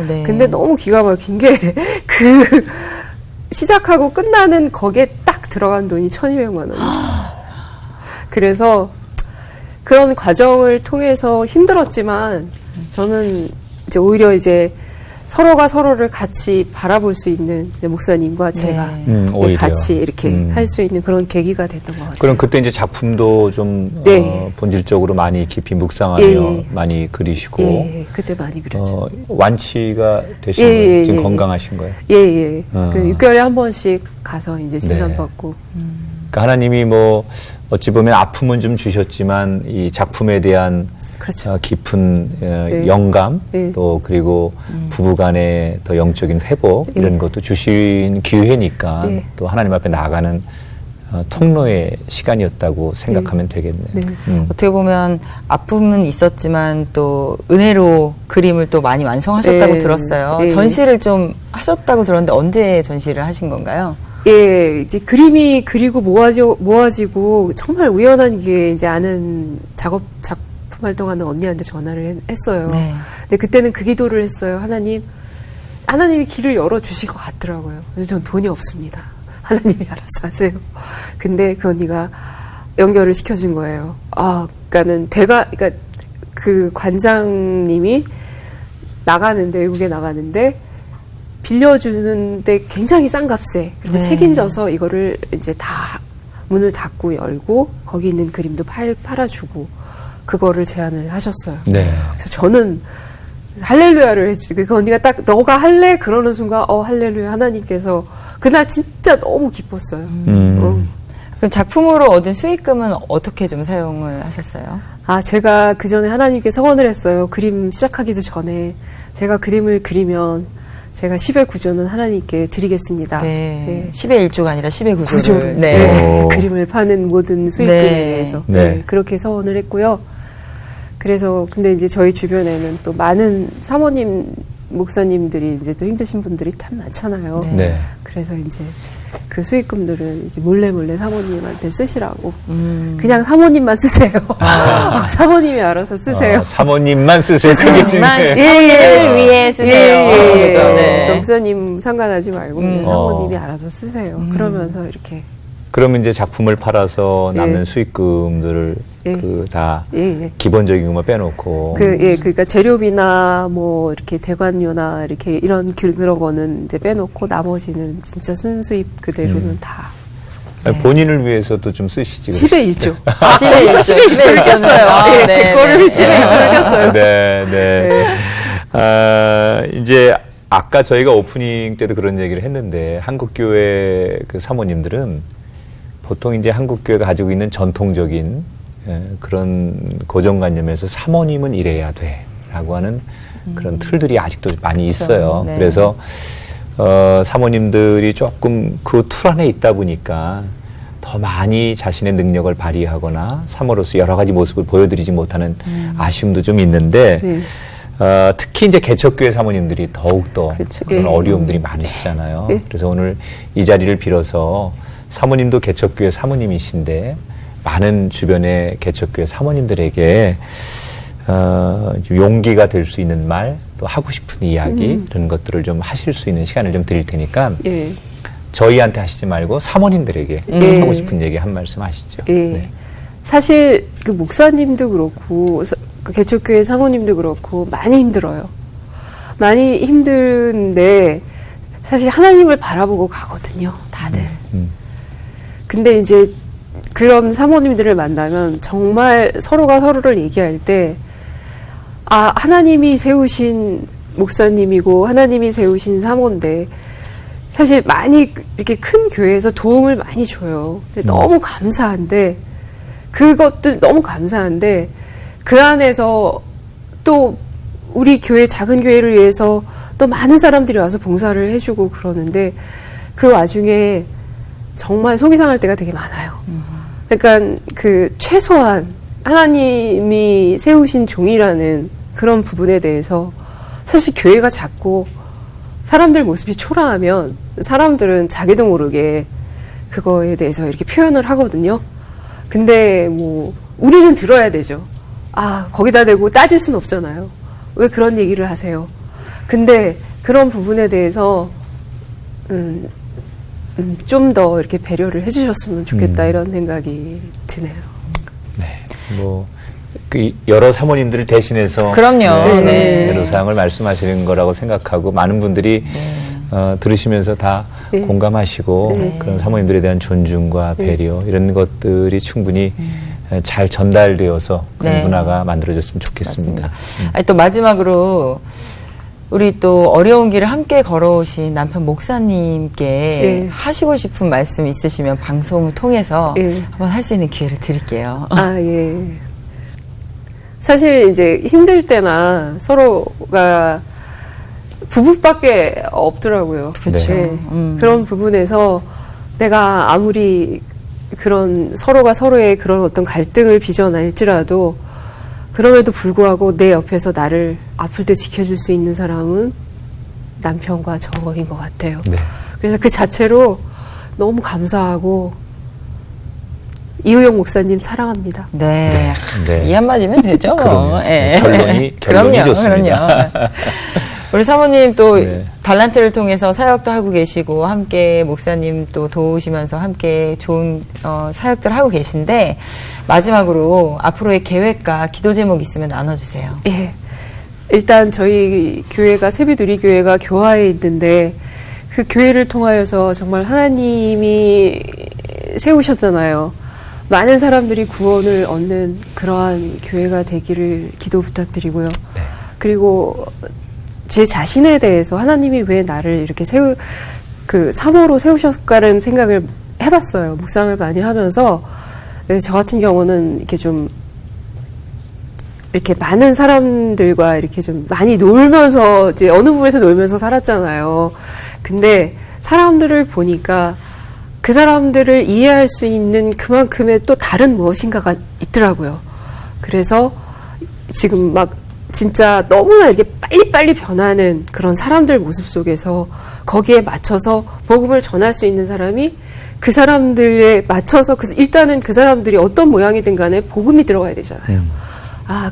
Speaker 2: 네.
Speaker 4: 근데 너무 기가 막힌 게 그 시작하고 끝나는 거기에 딱 들어간 돈이 1,200만 원이었어요. 그래서 그런 과정을 통해서 힘들었지만 저는 이제 오히려 이제 서로가 서로를 같이 바라볼 수 있는 이제 목사님과 제가
Speaker 1: 오히려.
Speaker 4: 같이 이렇게 할 수 있는 그런 계기가 됐던 것 같아요.
Speaker 1: 그럼 그때 이제 작품도 좀
Speaker 4: 네.
Speaker 1: 본질적으로 많이 깊이 묵상하며
Speaker 4: 예.
Speaker 1: 많이 그리시고
Speaker 4: 예, 그때 많이 그렸죠.
Speaker 1: 완치가 되신
Speaker 4: 예,
Speaker 1: 거예요?
Speaker 4: 예,
Speaker 1: 지금
Speaker 4: 예.
Speaker 1: 건강하신 거예요?
Speaker 4: 예.
Speaker 1: 어.
Speaker 4: 그 6개월에 한 번씩 가서 이제 진단받고.
Speaker 1: 그러니까 하나님이 뭐 어찌 보면 아픔은 좀 주셨지만 이 작품에 대한
Speaker 4: 그렇죠.
Speaker 1: 깊은
Speaker 4: 네.
Speaker 1: 영감
Speaker 4: 네.
Speaker 1: 또 그리고 부부간의 더 영적인 회복 이런 것도 주신 기회니까
Speaker 4: 네.
Speaker 1: 또 하나님 앞에 나아가는 통로의 시간이었다고 생각하면 되겠네요.
Speaker 4: 네.
Speaker 2: 어떻게 보면 아픔은 있었지만 또 은혜로 그림을 또 많이 완성하셨다고
Speaker 4: 네.
Speaker 2: 들었어요.
Speaker 4: 네.
Speaker 2: 전시를 좀 하셨다고 들었는데 언제 전시를 하신 건가요?
Speaker 4: 예, 이제 그림이 그리고 모아지고 정말 우연한 게 이제 아는 작품 활동하는 언니한테 전화를 했어요.
Speaker 2: 네.
Speaker 4: 근데 그때는 그 기도를 했어요. 하나님이 길을 열어주실 것 같더라고요. 그래서 전 돈이 없습니다. 하나님이 알아서 하세요. 근데 그 언니가 연결을 시켜준 거예요. 그러니까 그 관장님이 외국에 나가는데 빌려주는데 굉장히 싼 값에 그리고
Speaker 2: 네.
Speaker 4: 책임져서 이거를 이제 다 문을 닫고 열고 거기 있는 그림도 팔아주고 그거를 제안을 하셨어요.
Speaker 1: 네.
Speaker 4: 그래서 저는 할렐루야를 했지. 그 언니가 딱 너가 할래? 그러는 순간 할렐루야 하나님께서 그날 진짜 너무 기뻤어요.
Speaker 2: 그럼 작품으로 얻은 수익금은 어떻게 좀 사용을 하셨어요?
Speaker 4: 제가 그 전에 하나님께 서원을 했어요. 그림 시작하기도 전에 제가 그림을 그리면 제가 10의 구조는 하나님께 드리겠습니다.
Speaker 2: 네. 10의 1조가 아니라 10의 구조를.
Speaker 4: 구조를.
Speaker 2: 네.
Speaker 1: 네.
Speaker 4: 그림을 파는 모든 수익금에
Speaker 2: 네.
Speaker 4: 대해서.
Speaker 1: 네.
Speaker 4: 그렇게 서원을 했고요. 그래서 근데 이제 저희 주변에는 또 많은 사모님, 목사님들이 이제 또 힘드신 분들이 참 많잖아요.
Speaker 2: 네.
Speaker 1: 네.
Speaker 4: 그래서 이제 그 수익금들을 이렇게 몰래 사모님한테 쓰시라고. 그냥 사모님만 쓰세요. 사모님이 알아서 쓰세요.
Speaker 1: 사모님만 쓰세요. 그게 중요해요.
Speaker 2: 사모님을 위해 쓰세요. 그죠? 네.
Speaker 4: 목사님 상관하지 말고 그냥 사모님이
Speaker 1: 어.
Speaker 4: 알아서 쓰세요. 그러면서 이렇게.
Speaker 1: 그러면 이제 작품을 팔아서 남는
Speaker 4: 예.
Speaker 1: 수익금들을
Speaker 4: 예.
Speaker 1: 다
Speaker 4: 예.
Speaker 1: 기본적인 것만 빼놓고
Speaker 4: 그러니까 재료비나 뭐 이렇게 대관료나 이렇게 이런 그런 거는 이제 빼놓고 나머지는 진짜 순수입 그대로는 다.
Speaker 1: 아니, 본인을 위해서도 좀 쓰시지.
Speaker 4: 10의 1조.
Speaker 2: 10의 1조.
Speaker 4: 10의 1조를 쳤어요. 제 거를 10의 1조를 쳤어요.
Speaker 1: 네. 이제 아까 저희가 오프닝 때도 그런 얘기를 했는데 한국교회 그 사모님들은 보통 이제 한국교회가 가지고 있는 전통적인 그런 고정관념에서 사모님은 이래야 돼라고 하는 그런 틀들이 아직도 많이 있어요.
Speaker 2: 네.
Speaker 1: 그래서 사모님들이 조금 그 틀 안에 있다 보니까 더 많이 자신의 능력을 발휘하거나 사모로서 여러 가지 모습을 보여드리지 못하는 아쉬움도 좀 있는데
Speaker 4: 네.
Speaker 1: 특히 이제 개척교회 사모님들이 더욱더
Speaker 4: 그렇죠.
Speaker 1: 그런
Speaker 4: 예.
Speaker 1: 어려움들이 많으시잖아요.
Speaker 4: 예.
Speaker 1: 그래서 오늘 이 자리를 빌어서 사모님도 개척교회 사모님이신데 많은 주변의 개척교회 사모님들에게 용기가 될 수 있는 말, 또 하고 싶은 이야기 이런 것들을 좀 하실 수 있는 시간을 좀 드릴 테니까
Speaker 4: 예.
Speaker 1: 저희한테 하시지 말고 사모님들에게 하고 싶은 얘기 한 말씀 하시죠.
Speaker 4: 예.
Speaker 1: 네.
Speaker 4: 사실 그 목사님도 그렇고 그 개척교회 사모님도 그렇고 많이 힘들어요. 많이 힘든데 사실 하나님을 바라보고 가거든요. 다들. 근데 이제 그런 사모님들을 만나면 정말 서로가 서로를 얘기할 때 하나님이 세우신 목사님이고 하나님이 세우신 사모인데 사실 많이 이렇게 큰 교회에서 도움을 많이 줘요. 근데 너무 감사한데 그것들 너무 감사한데 그 안에서 또 우리 교회 작은 교회를 위해서 또 많은 사람들이 와서 봉사를 해주고 그러는데 그 와중에 정말 속이 상할 때가 되게 많아요. 그러니까 그 최소한 하나님이 세우신 종이라는 그런 부분에 대해서 사실 교회가 작고 사람들 모습이 초라하면 사람들은 자기도 모르게 그거에 대해서 이렇게 표현을 하거든요. 근데 뭐 우리는 들어야 되죠. 거기다 대고 따질 순 없잖아요. 왜 그런 얘기를 하세요? 근데 그런 부분에 대해서 좀 더 이렇게 배려를 해주셨으면 좋겠다 이런 생각이 드네요.
Speaker 1: 네. 그 여러 사모님들을 대신해서
Speaker 2: 그럼요. 네.
Speaker 1: 여러 사항을 말씀하시는 거라고 생각하고 많은 분들이 들으시면서 다 공감하시고 그런 사모님들에 대한 존중과 배려 이런 것들이 충분히 잘 전달되어서 그런
Speaker 2: 네.
Speaker 1: 문화가 만들어졌으면 좋겠습니다.
Speaker 2: 아니, 또 마지막으로 우리 또 어려운 길을 함께 걸어오신 남편 목사님께 하시고 싶은 말씀 있으시면 방송을 통해서 한번 할 수 있는 기회를 드릴게요.
Speaker 4: 예. 사실 이제 힘들 때나 서로가 부부밖에 없더라고요.
Speaker 2: 그렇죠.
Speaker 4: 그런 부분에서 내가 아무리 그런 서로가 서로의 그런 어떤 갈등을 빚어낼지라도 그럼에도 불구하고 내 옆에서 나를 아플 때 지켜줄 수 있는 사람은 남편과 저인 것 같아요.
Speaker 1: 네.
Speaker 4: 그래서 그 자체로 너무 감사하고 이우영 목사님 사랑합니다.
Speaker 2: 네.
Speaker 1: 네.
Speaker 2: 이 한마디면 되죠.
Speaker 1: 그럼요.
Speaker 2: 예.
Speaker 1: 결론이
Speaker 2: 그럼요,
Speaker 1: 좋습니다.
Speaker 2: 그럼요. 우리 사모님 또
Speaker 1: 네.
Speaker 2: 달란트를 통해서 사역도 하고 계시고 함께 목사님 또 도우시면서 함께 좋은 사역들 하고 계신데 마지막으로 앞으로의 계획과 기도 제목 있으면 나눠주세요.
Speaker 4: 예. 일단 저희 교회가 세비누리교회가 교화에 있는데 그 교회를 통하여서 정말 하나님이 세우셨잖아요. 많은 사람들이 구원을 얻는 그러한 교회가 되기를 기도 부탁드리고요. 그리고 제 자신에 대해서 하나님이 왜 나를 이렇게 사모로 세우셨을까라는 생각을 해봤어요. 묵상을 많이 하면서 저 같은 경우는 이렇게 좀 이렇게 많은 사람들과 이렇게 좀 많이 놀면서 이제 어느 부분에서 놀면서 살았잖아요. 근데 사람들을 보니까 그 사람들을 이해할 수 있는 그만큼의 또 다른 무엇인가가 있더라고요. 그래서 지금 막 진짜 너무나 이렇게 빨리빨리 변하는 그런 사람들 모습 속에서 거기에 맞춰서 복음을 전할 수 있는 사람이 그 사람들에 맞춰서 일단은 그 사람들이 어떤 모양이든 간에 복음이 들어가야 되잖아요.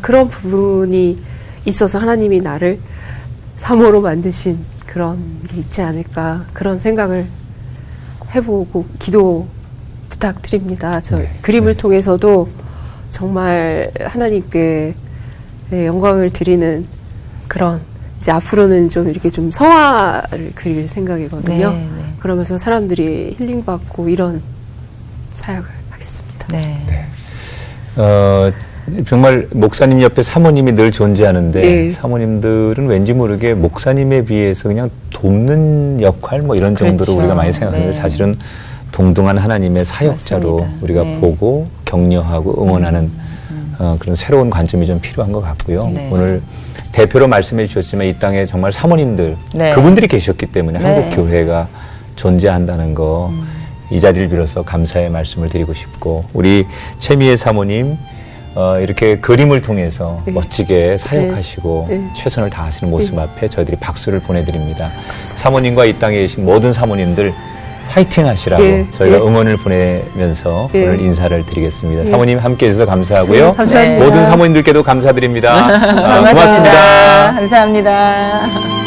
Speaker 4: 그런 부분이 있어서 하나님이 나를 사모로 만드신 그런 게 있지 않을까 그런 생각을 해보고 기도 부탁드립니다. 저 그림을 통해서도 정말 하나님께 영광을 드리는 그런 이제 앞으로는 좀 이렇게 좀 성화를 그릴 생각이거든요.
Speaker 2: 네.
Speaker 4: 그러면서 사람들이 힐링받고 이런 사역을 하겠습니다.
Speaker 2: 네.
Speaker 1: 정말 목사님 옆에 사모님이 늘 존재하는데
Speaker 4: 네.
Speaker 1: 사모님들은 왠지 모르게 목사님에 비해서 그냥 돕는 역할 뭐 이런 정도로
Speaker 2: 그렇죠.
Speaker 1: 우리가 많이 생각하는데
Speaker 2: 네.
Speaker 1: 사실은 동등한 하나님의 사역자로
Speaker 2: 맞습니다.
Speaker 1: 우리가
Speaker 2: 네.
Speaker 1: 보고 격려하고 응원하는 그런 새로운 관점이 좀 필요한 것 같고요.
Speaker 2: 네.
Speaker 1: 오늘 대표로 말씀해 주셨지만 이 땅에 정말 사모님들
Speaker 2: 네.
Speaker 1: 그분들이 계셨기 때문에
Speaker 2: 네.
Speaker 1: 한국 교회가 존재한다는 거 이 자리를 빌어서 감사의 말씀을 드리고 싶고 우리 최미애 사모님 이렇게 그림을 통해서
Speaker 4: 네.
Speaker 1: 멋지게 사역하시고
Speaker 4: 네.
Speaker 1: 최선을 다하시는 모습 앞에 저희들이 박수를 보내드립니다. 사모님과 이 땅에 계신 모든 사모님들 파이팅 하시라고 저희가 응원을 보내면서 오늘 인사를 드리겠습니다. 사모님 함께해 주셔서 감사하고요.
Speaker 4: 감사합니다.
Speaker 1: 모든 사모님들께도 감사드립니다.
Speaker 2: 고맙습니다.
Speaker 1: 고맙습니다.
Speaker 2: 감사합니다.